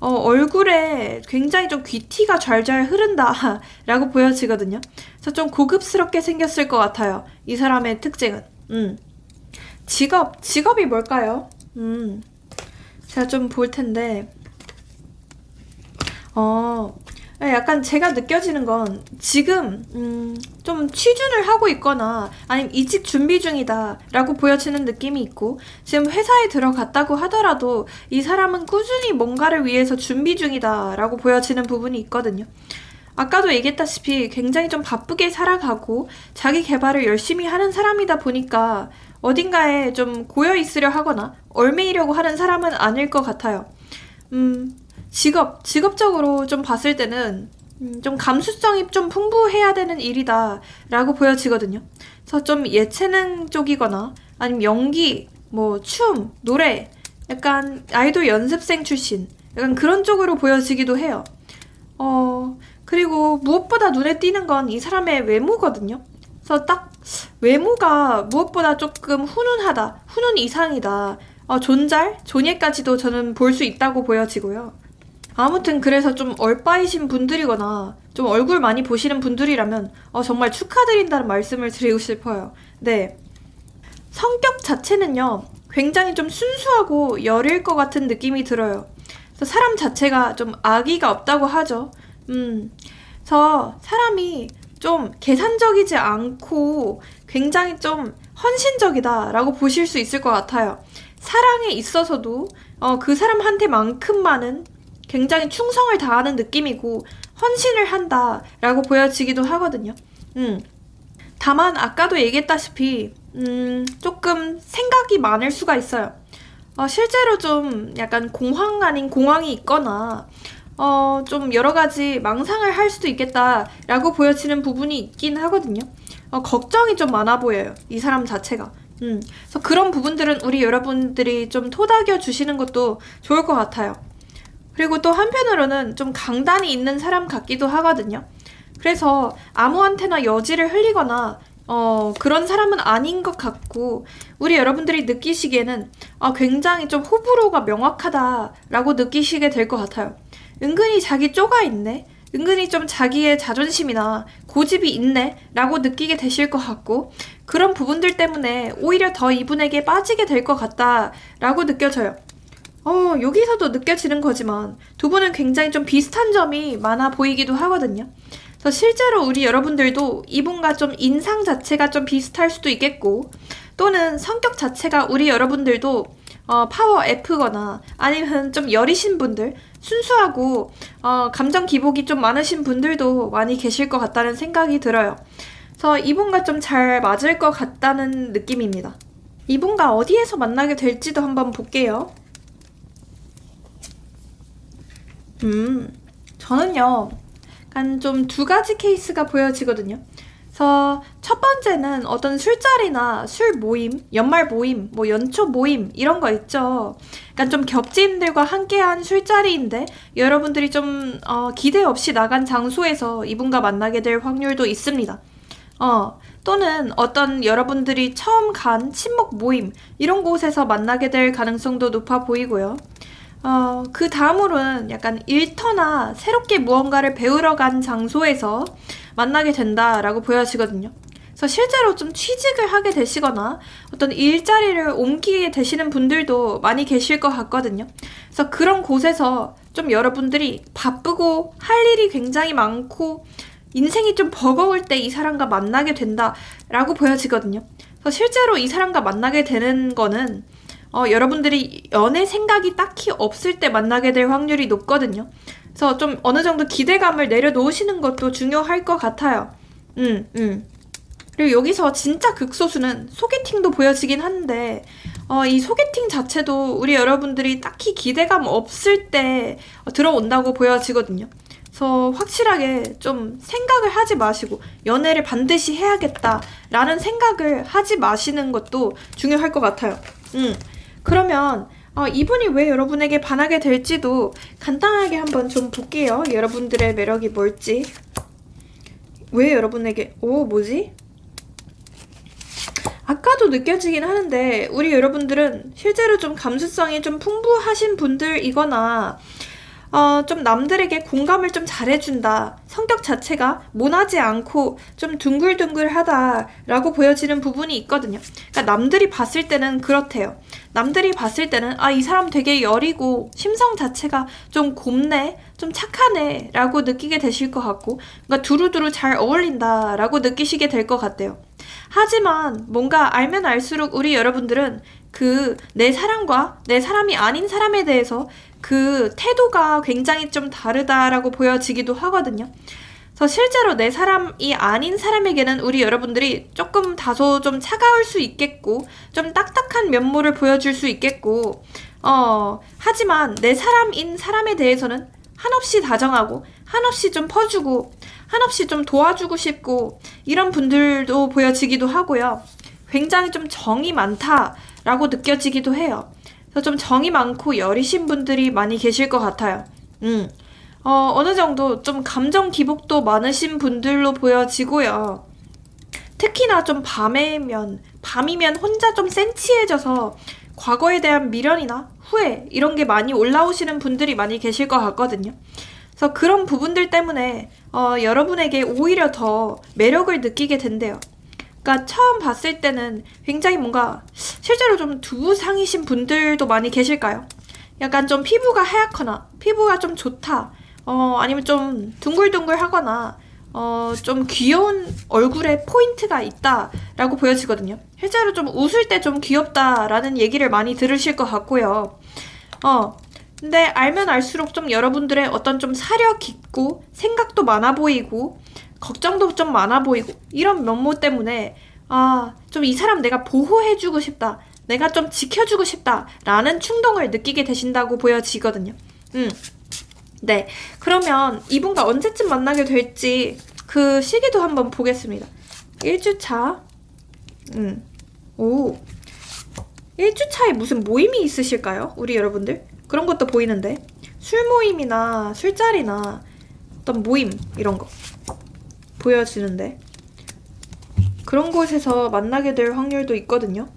S2: 얼굴에 굉장히 좀 귀티가 잘잘 흐른다 라고 보여지거든요. 그래서 좀 고급스럽게 생겼을 것 같아요. 이 사람의 특징은. 직업이 뭘까요? 제가 좀 볼 텐데 약간 제가 느껴지는 건 지금 좀 취준을 하고 있거나 아니면 이직 준비 중이다 라고 보여지는 느낌이 있고 지금 회사에 들어갔다고 하더라도 이 사람은 꾸준히 뭔가를 위해서 준비 중이다 라고 보여지는 부분이 있거든요. 아까도 얘기했다시피 굉장히 좀 바쁘게 살아가고 자기 개발을 열심히 하는 사람이다 보니까 어딘가에 좀 고여 있으려 하거나 얽매이려고 하는 사람은 아닐 것 같아요. 직업적으로 좀 봤을 때는 좀 감수성이 좀 풍부해야 되는 일이다 라고 보여지거든요. 그래서 좀 예체능 쪽이거나 아니면 연기, 뭐 춤, 노래, 약간 아이돌 연습생 출신 약간 그런 쪽으로 보여지기도 해요. 그리고 무엇보다 눈에 띄는 건 이 사람의 외모거든요. 그래서 딱 외모가 무엇보다 조금 훈훈 이상이다. 존예까지도 저는 볼 수 있다고 보여지고요. 아무튼 그래서 좀 얼빠이신 분들이거나 좀 얼굴 많이 보시는 분들이라면 정말 축하드린다는 말씀을 드리고 싶어요. 네. 성격 자체는요, 굉장히 좀 순수하고 여릴 것 같은 느낌이 들어요. 그래서 사람 자체가 좀 악의가 없다고 하죠. 그래서 사람이 좀 계산적이지 않고 굉장히 좀 헌신적이다라고 보실 수 있을 것 같아요. 사랑에 있어서도 그 사람한테만큼만은 굉장히 충성을 다하는 느낌이고 헌신을 한다라고 보여지기도 하거든요. 다만 아까도 얘기했다시피 조금 생각이 많을 수가 있어요. 실제로 좀 약간 공황 아닌 공황이 있거나 좀 여러 가지 망상을 할 수도 있겠다라고 보여지는 부분이 있긴 하거든요. 걱정이 좀 많아 보여요. 이 사람 자체가. 그래서 그런 부분들은 우리 여러분들이 좀 토닥여 주시는 것도 좋을 것 같아요. 그리고 또 한편으로는 좀 강단이 있는 사람 같기도 하거든요. 그래서 아무한테나 여지를 흘리거나 그런 사람은 아닌 것 같고, 우리 여러분들이 느끼시기에는 굉장히 좀 호불호가 명확하다라고 느끼시게 될 것 같아요. 은근히 자기 쪼가 있네? 은근히 좀 자기의 자존심이나 고집이 있네? 라고 느끼게 되실 것 같고, 그런 부분들 때문에 오히려 더 이분에게 빠지게 될 것 같다라고 느껴져요. 여기서도 느껴지는 거지만 두 분은 굉장히 좀 비슷한 점이 많아 보이기도 하거든요. 그래서 실제로 우리 여러분들도 이분과 좀 인상 자체가 좀 비슷할 수도 있겠고, 또는 성격 자체가 우리 여러분들도 파워 F거나 아니면 좀 여리신 분들, 순수하고 감정 기복이 좀 많으신 분들도 많이 계실 것 같다는 생각이 들어요. 그래서 이분과 좀 잘 맞을 것 같다는 느낌입니다. 이분과 어디에서 만나게 될지도 한번 볼게요. 저는요, 약간 좀 두 가지 케이스가 보여지거든요. 그래서 첫 번째는 어떤 술자리나 술 모임, 연말 모임, 뭐 연초 모임 이런 거 있죠. 약간 좀 겹지인들과 함께한 술자리인데 여러분들이 좀 기대 없이 나간 장소에서 이분과 만나게 될 확률도 있습니다. 또는 어떤 여러분들이 처음 간 친목 모임 이런 곳에서 만나게 될 가능성도 높아 보이고요. 그 다음으로는 약간 일터나 새롭게 무언가를 배우러 간 장소에서 만나게 된다라고 보여지거든요. 그래서 실제로 좀 취직을 하게 되시거나 어떤 일자리를 옮기게 되시는 분들도 많이 계실 것 같거든요. 그래서 그런 곳에서 좀 여러분들이 바쁘고 할 일이 굉장히 많고 인생이 좀 버거울 때 이 사람과 만나게 된다라고 보여지거든요. 그래서 실제로 이 사람과 만나게 되는 거는 여러분들이 연애 생각이 딱히 없을 때 만나게 될 확률이 높거든요. 그래서 좀 어느 정도 기대감을 내려놓으시는 것도 중요할 것 같아요. 그리고 여기서 진짜 극소수는 소개팅도 보여지긴 한데, 이 소개팅 자체도 우리 여러분들이 딱히 기대감 없을 때 들어온다고 보여지거든요. 그래서 확실하게 좀 생각을 하지 마시고 연애를 반드시 해야겠다라는 생각을 하지 마시는 것도 중요할 것 같아요. 그러면 이분이 왜 여러분에게 반하게 될지도 간단하게 한번 좀 볼게요. 여러분들의 매력이 뭘지. 왜 여러분에게 뭐지? 아까도 느껴지긴 하는데 우리 여러분들은 실제로 좀 감수성이 좀 풍부하신 분들이거나 좀 남들에게 공감을 좀 잘해준다. 성격 자체가 모나지 않고 좀 둥글둥글하다라고 보여지는 부분이 있거든요. 그러니까 남들이 봤을 때는 그렇대요. 남들이 봤을 때는 이 사람 되게 여리고 심성 자체가 좀 곱네, 좀 착하네 라고 느끼게 되실 것 같고, 그러니까 두루두루 잘 어울린다 라고 느끼시게 될 것 같대요. 하지만 뭔가 알면 알수록 우리 여러분들은 내 사람과 내 사람이 아닌 사람에 대해서 그 태도가 굉장히 좀 다르다라고 보여지기도 하거든요. 그래서 실제로 내 사람이 아닌 사람에게는 우리 여러분들이 조금 다소 좀 차가울 수 있겠고, 좀 딱딱한 면모를 보여줄 수 있겠고, 하지만 내 사람인 사람에 대해서는 한없이 다정하고, 한없이 좀 퍼주고, 한없이 좀 도와주고 싶고, 이런 분들도 보여지기도 하고요. 굉장히 좀 정이 많다라고 느껴지기도 해요. 그래서 좀 정이 많고 여리신 분들이 많이 계실 것 같아요. 어느 정도 좀 감정 기복도 많으신 분들로 보여지고요. 특히나 좀 밤이면 혼자 좀 센치해져서 과거에 대한 미련이나 후회 이런 게 많이 올라오시는 분들이 많이 계실 것 같거든요. 그래서 그런 부분들 때문에 여러분에게 오히려 더 매력을 느끼게 된대요. 그러니까 처음 봤을 때는 굉장히 뭔가 실제로 좀 두부상이신 분들도 많이 계실까요? 약간 좀 피부가 하얗거나 피부가 좀 좋다, 아니면 좀 둥글둥글하거나 좀 귀여운 얼굴에 포인트가 있다라고 보여지거든요. 실제로 좀 웃을 때 좀 귀엽다라는 얘기를 많이 들으실 것 같고요. 근데 알면 알수록 좀 여러분들의 어떤 좀 사려 깊고 생각도 많아 보이고 걱정도 좀 많아 보이고 이런 면모 때문에 좀 이 사람 내가 보호해주고 싶다, 내가 좀 지켜주고 싶다 라는 충동을 느끼게 되신다고 보여지거든요. 네, 그러면 이분과 언제쯤 만나게 될지 그 시기도 한번 보겠습니다. 1주차 오, 1주차에 무슨 모임이 있으실까요? 우리 여러분들? 그런 것도 보이는데. 술 모임이나 술자리나 어떤 모임 이런 거 보여지는데. 그런 곳에서 만나게 될 확률도 있거든요.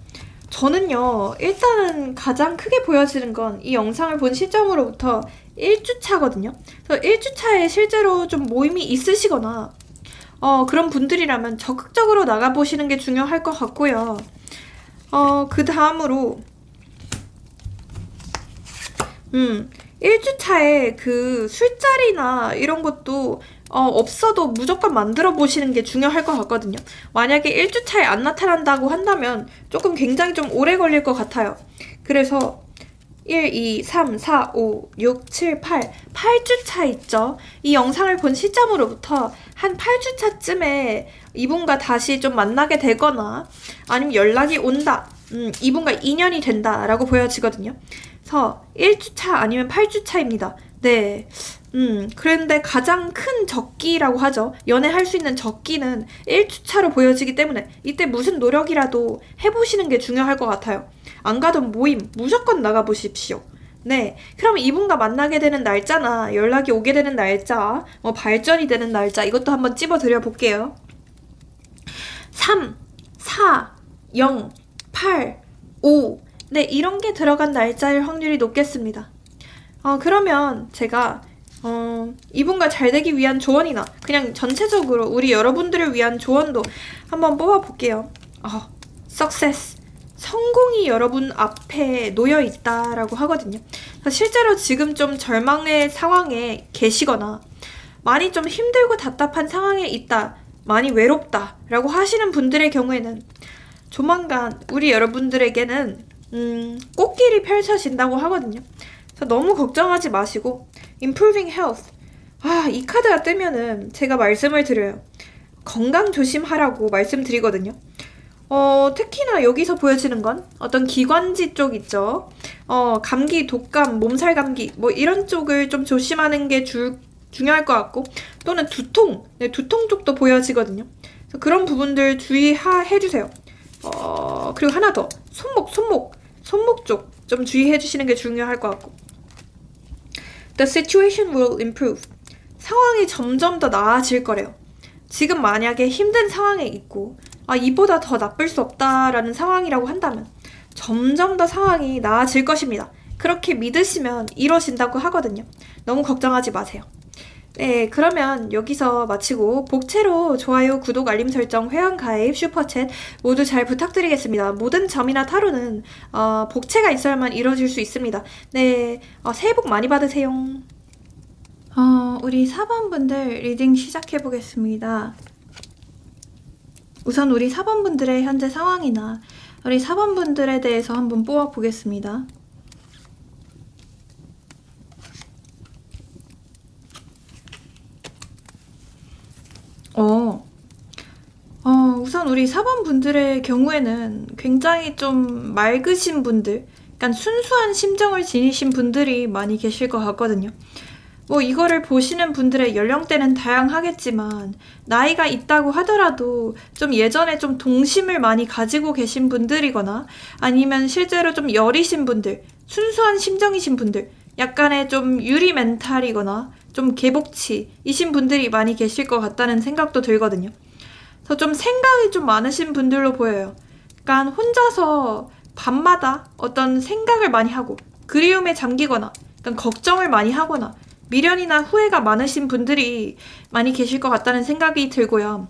S2: 저는요, 일단은 가장 크게 보여지는 건 이 영상을 본 시점으로부터 1주차거든요. 그래서 1주차에 실제로 좀 모임이 있으시거나 그런 분들이라면 적극적으로 나가보시는 게 중요할 것 같고요. 그 다음으로 1주차에 그 술자리나 이런 것도 없어도 무조건 만들어 보시는 게 중요할 것 같거든요. 만약에 1주차에 안 나타난다고 한다면 조금 굉장히 좀 오래 걸릴 것 같아요. 그래서 1, 2, 3, 4, 5, 6, 7, 8주차 있죠? 이 영상을 본 시점으로부터 한 8주차쯤에 이분과 다시 좀 만나게 되거나 아니면 연락이 온다. 이분과 인연이 된다라고 보여지거든요. 그래서 1주차 아니면 8주차입니다. 네. 그런데 가장 큰 적기라고 하죠. 연애할 수 있는 적기는 1주차로 보여지기 때문에 이때 무슨 노력이라도 해보시는 게 중요할 것 같아요. 안 가던 모임 무조건 나가보십시오. 네. 그럼 이분과 만나게 되는 날짜나 연락이 오게 되는 날짜, 발전이 되는 날짜 이것도 한번 찝어드려 볼게요. 3, 4, 0, 8, 5 네, 이런 게 들어간 날짜일 확률이 높겠습니다. 그러면 제가 이분과 잘 되기 위한 조언이나 그냥 전체적으로 우리 여러분들을 위한 조언도 한번 뽑아볼게요. success. 성공이 여러분 앞에 놓여 있다라고 하거든요. 실제로 지금 좀 절망의 상황에 계시거나 많이 좀 힘들고 답답한 상황에 있다, 많이 외롭다라고 하시는 분들의 경우에는 조만간 우리 여러분들에게는 꽃길이 펼쳐진다고 하거든요. 그래서 너무 걱정하지 마시고 improving health. 이 카드가 뜨면은 제가 말씀을 드려요. 건강 조심하라고 말씀드리거든요. 특히나 여기서 보여지는 건 어떤 기관지 쪽 있죠. 감기, 독감, 몸살 감기 뭐 이런 쪽을 좀 조심하는 게 중요할 것 같고 또는 두통, 네, 두통 쪽도 보여지거든요. 그래서 그런 부분들 주의해주세요. 그리고 하나 더 손목 쪽 좀 주의해 주시는 게 중요할 것 같고 The situation will improve. 상황이 점점 더 나아질 거래요. 지금 만약에 힘든 상황에 있고 이보다 더 나쁠 수 없다라는 상황이라고 한다면 점점 더 상황이 나아질 것입니다. 그렇게 믿으시면 이루어진다고 하거든요. 너무 걱정하지 마세요. 네, 그러면 여기서 마치고 복채로 좋아요, 구독, 알림 설정, 회원가입, 슈퍼챗 모두 잘 부탁드리겠습니다. 모든 점이나 타로는 복채가 있어야만 이루어질 수 있습니다. 네, 새해 복 많이 받으세요. 우리 4번분들 리딩 시작해보겠습니다. 우선 우리 4번분들의 현재 상황이나 우리 4번분들에 대해서 한번 뽑아보겠습니다. 우선 우리 4번 분들의 경우에는 굉장히 좀 맑으신 분들, 약간 순수한 심정을 지니신 분들이 많이 계실 것 같거든요. 이거를 보시는 분들의 연령대는 다양하겠지만 나이가 있다고 하더라도 좀 예전에 좀 동심을 많이 가지고 계신 분들이거나 아니면 실제로 좀 여리신 분들, 순수한 심정이신 분들, 약간의 좀 유리 멘탈이거나 좀 개복치이신 분들이 많이 계실 것 같다는 생각도 들거든요. 그래서 좀 생각이 좀 많으신 분들로 보여요. 그러니까 혼자서 밤마다 어떤 생각을 많이 하고 그리움에 잠기거나 그러니까 걱정을 많이 하거나 미련이나 후회가 많으신 분들이 많이 계실 것 같다는 생각이 들고요.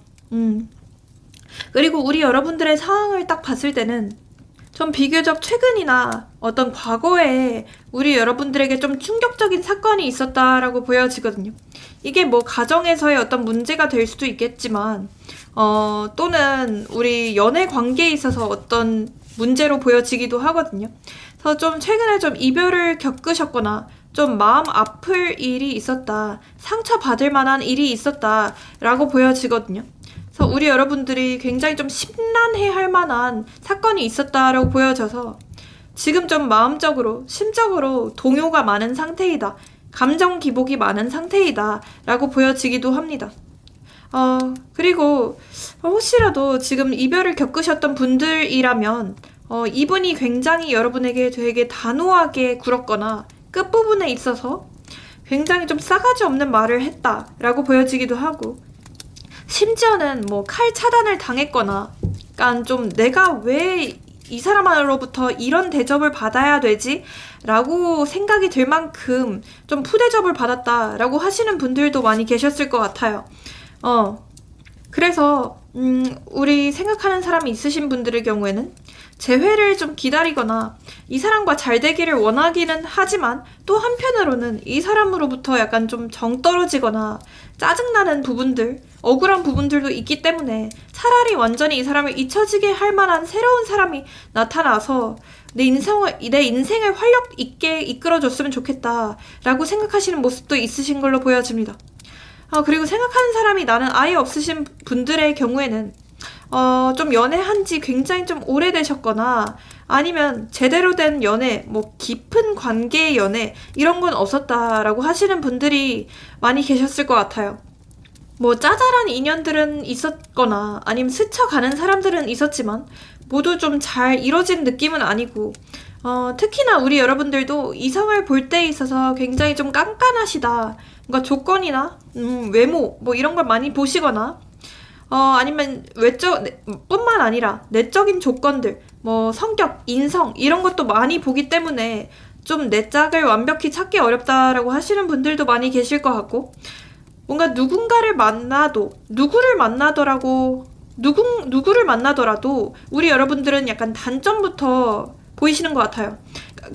S2: 그리고 우리 여러분들의 상황을 딱 봤을 때는 좀 비교적 최근이나 어떤 과거에 우리 여러분들에게 좀 충격적인 사건이 있었다라고 보여지거든요. 이게 가정에서의 어떤 문제가 될 수도 있겠지만 또는 우리 연애 관계에 있어서 어떤 문제로 보여지기도 하거든요. 그래서 좀 최근에 좀 이별을 겪으셨거나 좀 마음 아플 일이 있었다, 상처받을 만한 일이 있었다라고 보여지거든요. 그래서 우리 여러분들이 굉장히 좀 심란해할 만한 사건이 있었다라고 보여져서 지금 좀 마음적으로, 심적으로 동요가 많은 상태이다, 감정 기복이 많은 상태이다 라고 보여지기도 합니다. 그리고 혹시라도 지금 이별을 겪으셨던 분들이라면 이분이 굉장히 여러분에게 되게 단호하게 굴었거나 끝부분에 있어서 굉장히 좀 싸가지 없는 말을 했다라고 보여지기도 하고, 심지어는 뭐 칼 차단을 당했거나, 그러니까 좀 내가 왜 이 사람으로부터 이런 대접을 받아야 되지? 라고 생각이 들 만큼 좀 푸대접을 받았다라고 하시는 분들도 많이 계셨을 것 같아요. 그래서 우리 생각하는 사람이 있으신 분들의 경우에는 재회를 좀 기다리거나 이 사람과 잘 되기를 원하기는 하지만, 또 한편으로는 이 사람으로부터 약간 좀 정 떨어지거나 짜증나는 부분들, 억울한 부분들도 있기 때문에 차라리 완전히 이 사람을 잊혀지게 할 만한 새로운 사람이 나타나서 내 인생을 활력 있게 이끌어줬으면 좋겠다라고 생각하시는 모습도 있으신 걸로 보여집니다. 그리고 생각하는 사람이 나는 아예 없으신 분들의 경우에는 좀 연애한 지 굉장히 좀 오래되셨거나, 아니면 제대로 된 연애, 뭐 깊은 관계의 연애 이런 건 없었다라고 하시는 분들이 많이 계셨을 것 같아요. 뭐 짜잘한 인연들은 있었거나 아니면 스쳐가는 사람들은 있었지만 모두 좀 잘 이뤄진 느낌은 아니고, 특히나 우리 여러분들도 이성을 볼 때 있어서 굉장히 좀 깐깐하시다. 그러니까 조건이나 외모 뭐 이런 걸 많이 보시거나, 아니면 뿐만 아니라 내적인 조건들, 뭐 성격, 인성 이런 것도 많이 보기 때문에 좀 내 짝을 완벽히 찾기 어렵다라고 하시는 분들도 많이 계실 것 같고, 뭔가 누구를 만나더라도 우리 여러분들은 약간 단점부터 보이시는 것 같아요.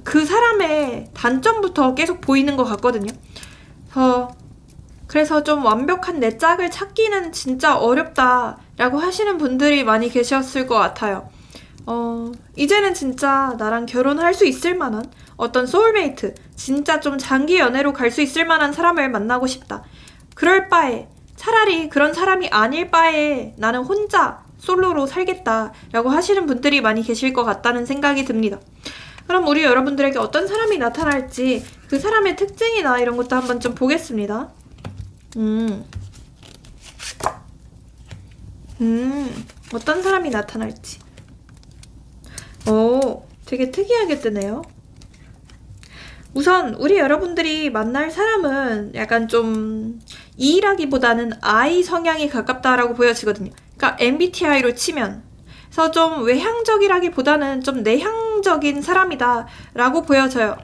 S2: 그 사람의 단점부터 계속 보이는 것 같거든요. 그래서 좀 완벽한 내 짝을 찾기는 진짜 어렵다라고 하시는 분들이 많이 계셨을 것 같아요. 이제는 진짜 나랑 결혼할 수 있을 만한 어떤 소울메이트, 진짜 좀 장기 연애로 갈 수 있을 만한 사람을 만나고 싶다. 그럴 바에, 차라리 그런 사람이 아닐 바에 나는 혼자 솔로로 살겠다라고 하시는 분들이 많이 계실 것 같다는 생각이 듭니다. 그럼 우리 여러분들에게 어떤 사람이 나타날지 그 사람의 특징이나 이런 것도 한번 좀 보겠습니다. 어떤 사람이 나타날지. 되게 특이하게 뜨네요. 우선 우리 여러분들이 만날 사람은 약간 좀 E라기보다는 I 성향이 가깝다라고 보여지거든요. 그러니까 MBTI로 치면. 그래서 좀 외향적이라기보다는 좀 내향적인 사람이다라고 보여져요.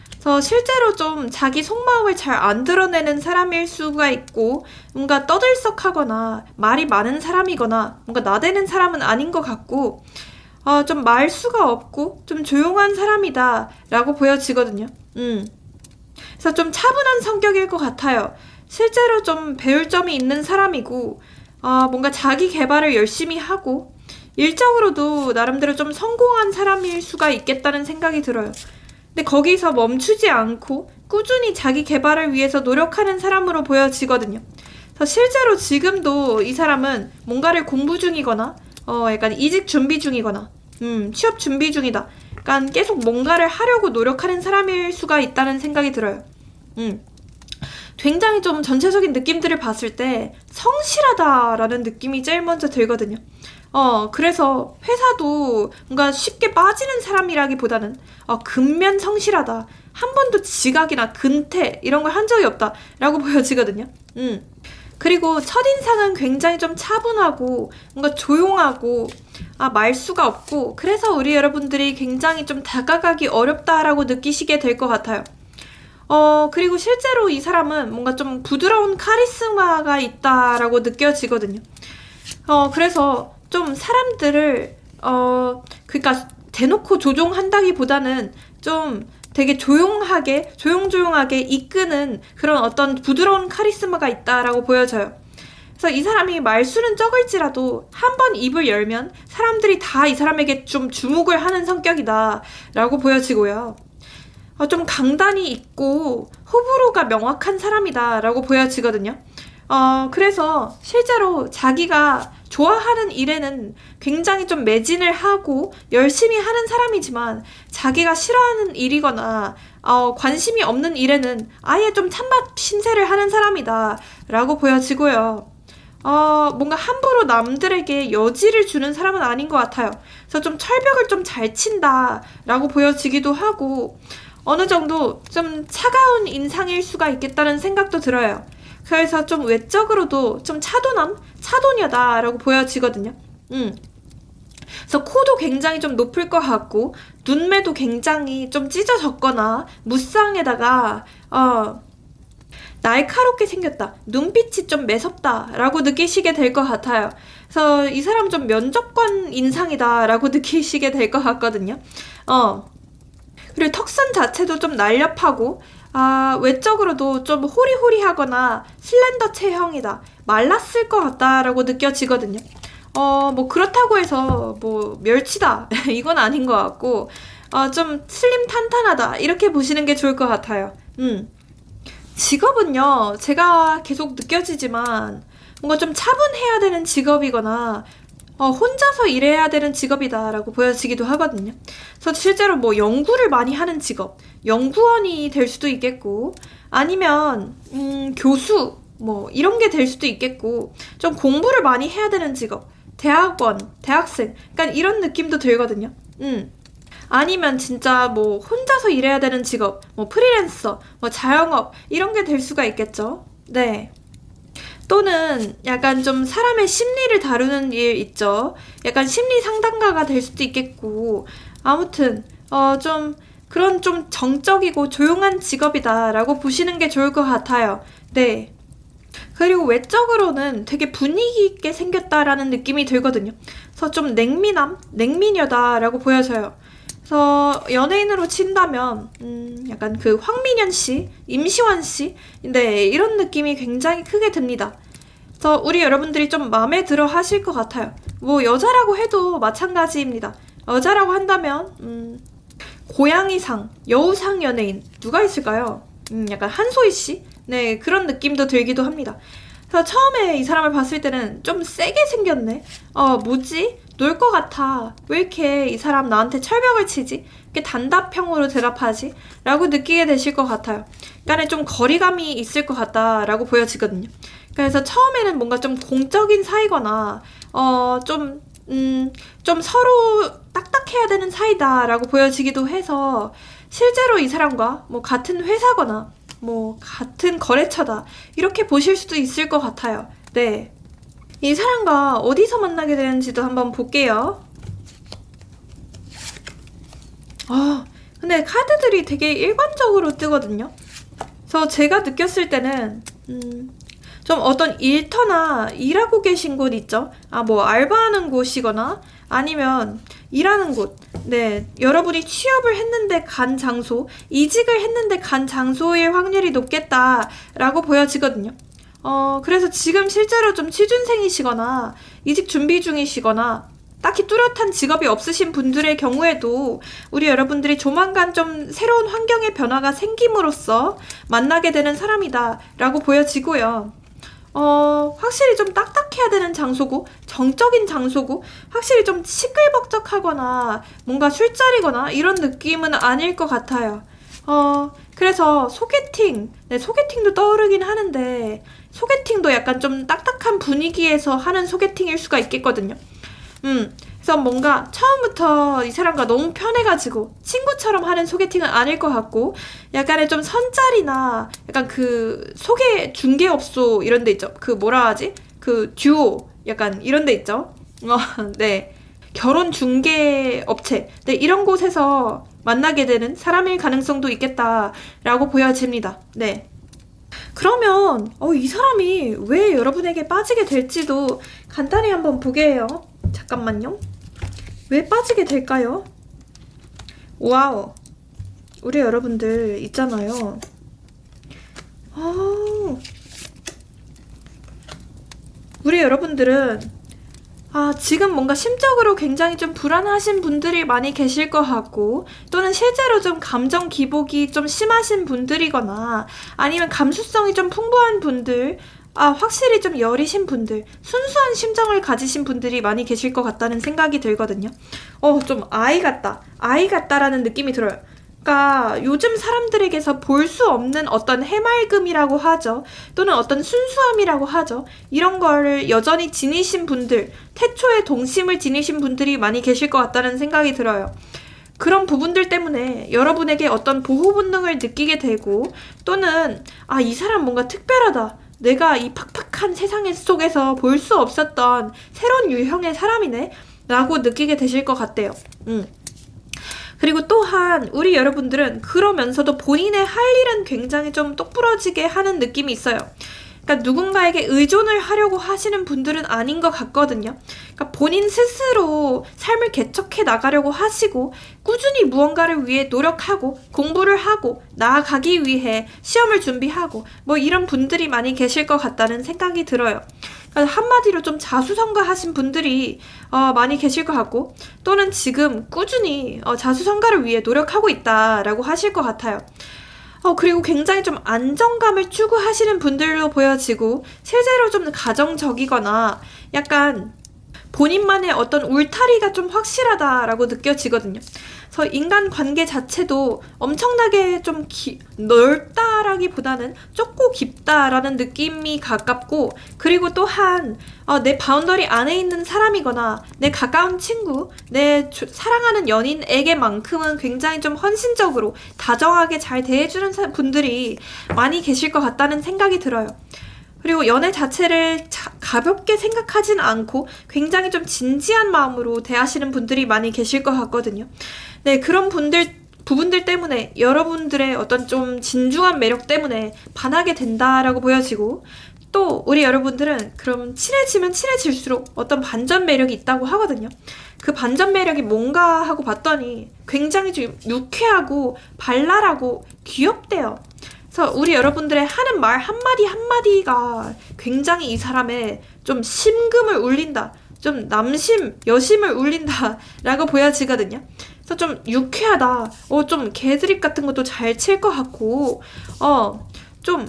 S2: 그래서 실제로 좀 자기 속마음을 잘 안 드러내는 사람일 수가 있고, 뭔가 떠들썩하거나 말이 많은 사람이거나 뭔가 나대는 사람은 아닌 것 같고, 좀 말수가 없고 좀 조용한 사람이다 라고 보여지거든요. 그래서 좀 차분한 성격일 것 같아요. 실제로 좀 배울 점이 있는 사람이고, 뭔가 자기 개발을 열심히 하고 일적으로도 나름대로 좀 성공한 사람일 수가 있겠다는 생각이 들어요. 근데 거기서 멈추지 않고 꾸준히 자기 개발을 위해서 노력하는 사람으로 보여지거든요. 그래서 실제로 지금도 이 사람은 뭔가를 공부 중이거나 약간 이직 준비 중이거나 취업 준비 중이다. 약간 계속 뭔가를 하려고 노력하는 사람일 수가 있다는 생각이 들어요. 굉장히 좀 전체적인 느낌들을 봤을 때 성실하다라는 느낌이 제일 먼저 들거든요. 그래서 회사도 뭔가 쉽게 빠지는 사람이라기보다는 근면 성실하다. 한 번도 지각이나 근태 이런 걸 한 적이 없다라고 보여지거든요. 그리고 첫인상은 굉장히 좀 차분하고 뭔가 조용하고 말수가 없고, 그래서 우리 여러분들이 굉장히 좀 다가가기 어렵다라고 느끼시게 될 것 같아요. 그리고 실제로 이 사람은 뭔가 좀 부드러운 카리스마가 있다라고 느껴지거든요. 그래서 좀 사람들을 그러니까 대놓고 조종한다기보다는 좀 되게 조용조용하게 이끄는 그런 어떤 부드러운 카리스마가 있다라고 보여져요. 그래서 이 사람이 말수는 적을지라도 한 번 입을 열면 사람들이 다 이 사람에게 좀 주목을 하는 성격이다라고 보여지고요. 좀 강단이 있고 호불호가 명확한 사람이다라고 보여지거든요. 그래서 실제로 자기가 좋아하는 일에는 굉장히 좀 매진을 하고 열심히 하는 사람이지만, 자기가 싫어하는 일이거나 관심이 없는 일에는 아예 좀 찬밥 신세를 하는 사람이다 라고 보여지고요. 뭔가 함부로 남들에게 여지를 주는 사람은 아닌 것 같아요. 그래서 좀 철벽을 좀 잘 친다라고 보여지기도 하고, 어느 정도 좀 차가운 인상일 수가 있겠다는 생각도 들어요. 그래서 좀 외적으로도 좀 차도녀다라고 보여지거든요. 그래서 코도 굉장히 좀 높을 것 같고, 눈매도 굉장히 좀 찢어졌거나, 무쌍에다가, 날카롭게 생겼다. 눈빛이 좀 매섭다라고 느끼시게 될 것 같아요. 그래서 이 사람 좀 면접관 인상이다라고 느끼시게 될 것 같거든요. 그리고 턱선 자체도 좀 날렵하고, 외적으로도 좀 호리호리하거나 슬렌더 체형이다. 말랐을 것 같다라고 느껴지거든요. 뭐 그렇다고 해서 뭐 멸치다 이건 아닌 것 같고, 좀 슬림 탄탄하다 이렇게 보시는 게 좋을 것 같아요. 직업은요, 제가 계속 느껴지지만 뭔가 좀 차분해야 되는 직업이거나 혼자서 일해야 되는 직업이다라고 보여지기도 하거든요. 그래서 실제로 뭐 연구를 많이 하는 직업, 연구원이 될 수도 있겠고, 아니면 교수 뭐 이런 게 될 수도 있겠고, 좀 공부를 많이 해야 되는 직업, 대학원, 대학생, 그러니까 이런 느낌도 들거든요. 아니면 진짜 뭐 혼자서 일해야 되는 직업, 뭐 프리랜서, 뭐 자영업 이런 게 될 수가 있겠죠. 네. 또는 약간 좀 사람의 심리를 다루는 일 있죠. 약간 심리 상담가가 될 수도 있겠고, 아무튼 좀 그런 좀 정적이고 조용한 직업이다라고 보시는 게 좋을 것 같아요. 네. 그리고 외적으로는 되게 분위기 있게 생겼다라는 느낌이 들거든요. 그래서 좀 냉미녀다라고 보여져요. 그래서 연예인으로 친다면 약간 그 황민현 씨, 임시완 씨, 네, 이런 느낌이 굉장히 크게 듭니다. 그래서 우리 여러분들이 좀 마음에 들어 하실 것 같아요. 뭐 여자라고 해도 마찬가지입니다. 여자라고 한다면 고양이상, 여우상 연예인 누가 있을까요? 약간 한소희 씨? 네, 그런 느낌도 들기도 합니다. 그래서 처음에 이 사람을 봤을 때는 좀 세게 생겼네. 뭐지? 놀 것 같아. 왜 이렇게 이 사람 나한테 철벽을 치지? 이렇게 단답형으로 대답하지? 라고 느끼게 되실 것 같아요. 그러니까 좀 거리감이 있을 것 같다라고 보여지거든요. 그래서 처음에는 뭔가 좀 공적인 사이거나 좀 서로 딱딱해야 되는 사이다라고 보여지기도 해서, 실제로 이 사람과 뭐 같은 회사거나 뭐 같은 거래처다 이렇게 보실 수도 있을 것 같아요. 네. 이 사람과 어디서 만나게 되는지도 한번 볼게요. 근데 카드들이 되게 일관적으로 뜨거든요. 그래서 제가 느꼈을 때는 좀 어떤 일터나 일하고 계신 곳 있죠? 뭐 알바하는 곳이거나 아니면 일하는 곳, 네, 여러분이 취업을 했는데 간 장소, 이직을 했는데 간 장소일 확률이 높겠다라고 보여지거든요. 그래서 지금 실제로 좀 취준생이시거나 이직 준비 중이시거나 딱히 뚜렷한 직업이 없으신 분들의 경우에도 우리 여러분들이 조만간 좀 새로운 환경의 변화가 생김으로써 만나게 되는 사람이다 라고 보여지고요. 확실히 좀 딱딱해야 되는 장소고, 정적인 장소고, 확실히 좀 시끌벅적하거나 뭔가 술자리거나 이런 느낌은 아닐 것 같아요. 그래서 소개팅, 네, 소개팅도 떠오르긴 하는데, 소개팅도 약간 좀 딱딱한 분위기에서 하는 소개팅일 수가 있겠거든요. 그래서 뭔가 처음부터 이 사람과 너무 편해가지고 친구처럼 하는 소개팅은 아닐 것 같고, 약간의 좀 선짜리나 약간 그 소개 중개업소 이런 데 있죠. 그 뭐라 하지? 그 듀오 약간 이런 데 있죠. 네. 결혼 중개 업체. 네, 이런 곳에서 만나게 되는 사람일 가능성도 있겠다라고 보여집니다. 네. 그러면 이 사람이 왜 여러분에게 빠지게 될지도 간단히 한번 보게 해요. 잠깐만요. 왜 빠지게 될까요? 와우. 우리 여러분들 있잖아요. 우리 여러분들은 지금 뭔가 심적으로 굉장히 좀 불안하신 분들이 많이 계실 것 같고, 또는 실제로 좀 감정 기복이 좀 심하신 분들이거나 아니면 감수성이 좀 풍부한 분들, 확실히 좀 여리신 분들, 순수한 심정을 가지신 분들이 많이 계실 것 같다는 생각이 들거든요. 좀 아이 같다라는 느낌이 들어요. 그러니까 요즘 사람들에게서 볼 수 없는 어떤 해맑음이라고 하죠. 또는 어떤 순수함이라고 하죠. 이런 거를 여전히 지니신 분들, 태초에 동심을 지니신 분들이 많이 계실 것 같다는 생각이 들어요. 그런 부분들 때문에 여러분에게 어떤 보호 본능을 느끼게 되고 또는 이 사람 뭔가 특별하다. 내가 이 팍팍한 세상 속에서 볼 수 없었던 새로운 유형의 사람이네 라고 느끼게 되실 것 같대요. 그리고 또한 우리 여러분들은 그러면서도 본인의 할 일은 굉장히 좀 똑부러지게 하는 느낌이 있어요. 그러니까 누군가에게 의존을 하려고 하시는 분들은 아닌 것 같거든요. 그러니까 본인 스스로 삶을 개척해 나가려고 하시고 꾸준히 무언가를 위해 노력하고 공부를 하고 나아가기 위해 시험을 준비하고 뭐 이런 분들이 많이 계실 것 같다는 생각이 들어요. 그러니까 한마디로 좀 자수성가하신 분들이 많이 계실 것 같고 또는 지금 꾸준히 자수성가를 위해 노력하고 있다라고 하실 것 같아요. 그리고 굉장히 좀 안정감을 추구하시는 분들로 보여지고 실제로 좀 가정적이거나 약간 본인만의 어떤 울타리가 좀 확실하다라고 느껴지거든요. 그래서 인간 관계 자체도 엄청나게 좀 넓다라기보다는 좁고 깊다라는 느낌이 가깝고 그리고 또한 내 바운더리 안에 있는 사람이거나 내 가까운 친구, 내 사랑하는 연인에게만큼은 굉장히 좀 헌신적으로 다정하게 잘 대해주는 분들이 많이 계실 것 같다는 생각이 들어요. 그리고 연애 자체를 가볍게 생각하진 않고 굉장히 좀 진지한 마음으로 대하시는 분들이 많이 계실 것 같거든요. 네, 그런 부분들 때문에 여러분들의 어떤 좀 진중한 매력 때문에 반하게 된다라고 보여지고 또 우리 여러분들은 그럼 친해지면 친해질수록 어떤 반전 매력이 있다고 하거든요. 그 반전 매력이 뭔가 하고 봤더니 굉장히 좀 유쾌하고 발랄하고 귀엽대요. 그래서 우리 여러분들의 하는 말 한마디 한마디가 굉장히 이 사람의 좀 심금을 울린다. 좀 남심, 여심을 울린다 라고 보여지거든요. 그래서 좀 유쾌하다. 좀 개드립 같은 것도 잘 칠 것 같고 좀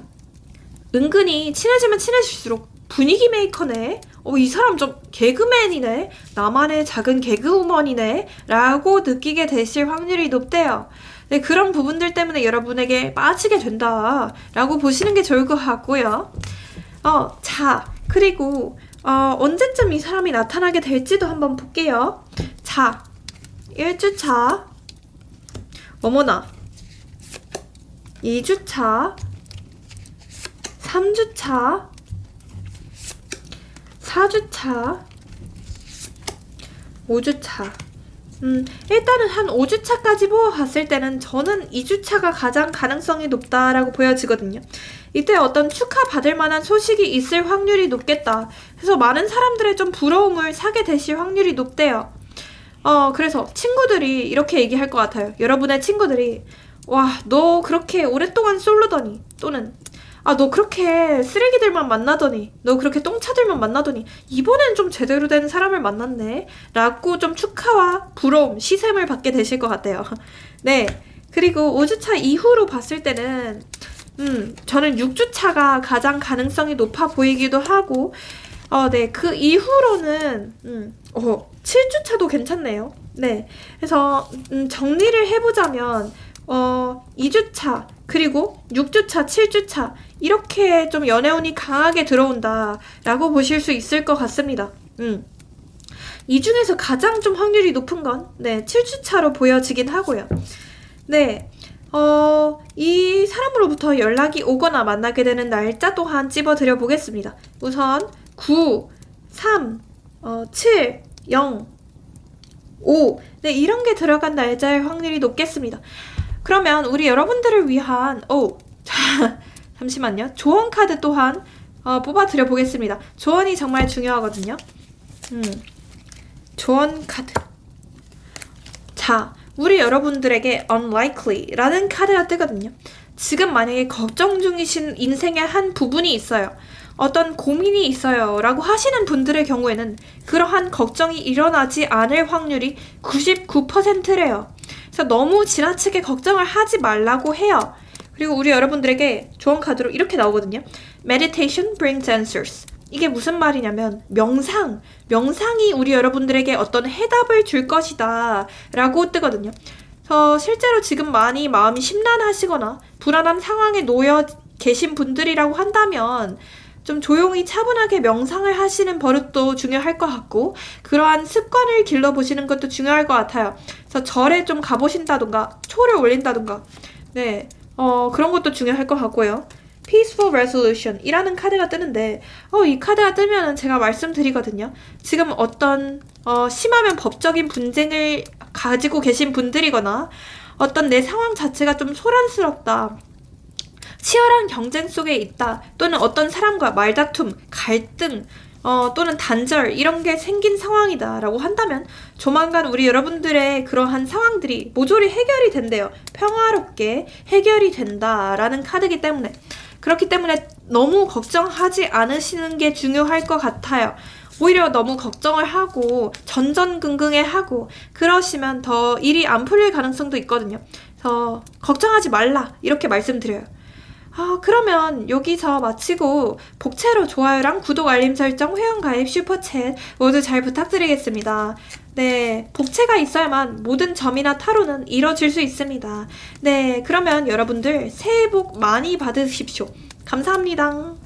S2: 은근히 친해지면 친해질수록 분위기 메이커네. 이 사람 좀 개그맨이네. 나만의 작은 개그우먼이네. 라고 느끼게 되실 확률이 높대요. 네, 그런 부분들 때문에 여러분에게 빠지게 된다라고 보시는 게 좋을 것 같고요. 자, 그리고 언제쯤 이 사람이 나타나게 될지도 한번 볼게요. 자, 1주차, 어머나, 2주차, 3주차, 4주차, 5주차. 일단은 한 5주차까지 보아봤을 때는 저는 2주차가 가장 가능성이 높다라고 보여지거든요. 이때 어떤 축하받을 만한 소식이 있을 확률이 높겠다. 그래서 많은 사람들의 좀 부러움을 사게 되실 확률이 높대요. 그래서 친구들이 이렇게 얘기할 것 같아요. 여러분의 친구들이 와, 너 그렇게 오랫동안 솔로더니 또는 너 그렇게 쓰레기들만 만나더니 너 그렇게 똥차들만 만나더니 이번엔 좀 제대로 된 사람을 만났네 라고 좀 축하와 부러움, 시샘을 받게 되실 것 같아요. 네, 그리고 5주차 이후로 봤을 때는 저는 6주차가 가장 가능성이 높아 보이기도 하고 네, 그 이후로는 7주차도 괜찮네요. 네, 그래서 정리를 해보자면 2주차 그리고 6주차, 7주차 이렇게 좀 연애운이 강하게 들어온다 라고 보실 수 있을 것 같습니다. 이 중에서 가장 좀 확률이 높은 건 7주차로 보여지긴 하고요. 네, 이 사람으로부터 연락이 오거나 만나게 되는 날짜 또한 찝어드려 보겠습니다. 우선 9, 3, 7, 0, 5 네, 이런 게 들어간 날짜의 확률이 높겠습니다. 그러면 우리 여러분들을 위한 잠시만요. 조언 카드 또한 뽑아드려 보겠습니다. 조언이 정말 중요하거든요. 조언 카드. 자, 우리 여러분들에게 unlikely라는 카드가 뜨거든요. 지금 만약에 걱정 중이신 인생의 한 부분이 있어요. 어떤 고민이 있어요 라고 하시는 분들의 경우에는 그러한 걱정이 일어나지 않을 확률이 99%래요. 그래서 너무 지나치게 걱정을 하지 말라고 해요. 그리고 우리 여러분들에게 조언 카드로 이렇게 나오거든요. Meditation brings answers. 이게 무슨 말이냐면 명상이 우리 여러분들에게 어떤 해답을 줄 것이다 라고 뜨거든요. 실제로 지금 많이 마음이 심란하시거나 불안한 상황에 놓여 계신 분들이라고 한다면 좀 조용히 차분하게 명상을 하시는 버릇도 중요할 것 같고 그러한 습관을 길러보시는 것도 중요할 것 같아요. 그래서 절에 좀 가보신다던가 초를 올린다던가 네, 그런 것도 중요할 것 같고요. Peaceful Resolution 이라는 카드가 뜨는데 이 카드가 뜨면은 제가 말씀드리거든요. 지금 어떤 심하면 법적인 분쟁을 가지고 계신 분들이거나 어떤 내 상황 자체가 좀 소란스럽다. 치열한 경쟁 속에 있다. 또는 어떤 사람과 말다툼, 갈등, 또는 단절 이런 게 생긴 상황이다 라고 한다면 조만간 우리 여러분들의 그러한 상황들이 모조리 해결이 된대요. 평화롭게 해결이 된다라는 카드이기 때문에 그렇기 때문에 너무 걱정하지 않으시는 게 중요할 것 같아요. 오히려 너무 걱정을 하고 전전긍긍해하고 그러시면 더 일이 안 풀릴 가능성도 있거든요. 그래서 걱정하지 말라 이렇게 말씀드려요. 그러면 여기서 마치고 복채로 좋아요랑 구독, 알림 설정, 회원가입, 슈퍼챗 모두 잘 부탁드리겠습니다. 네, 복채가 있어야만 모든 점이나 타로는 이뤄질 수 있습니다. 네, 그러면 여러분들 새해 복 많이 받으십시오. 감사합니다.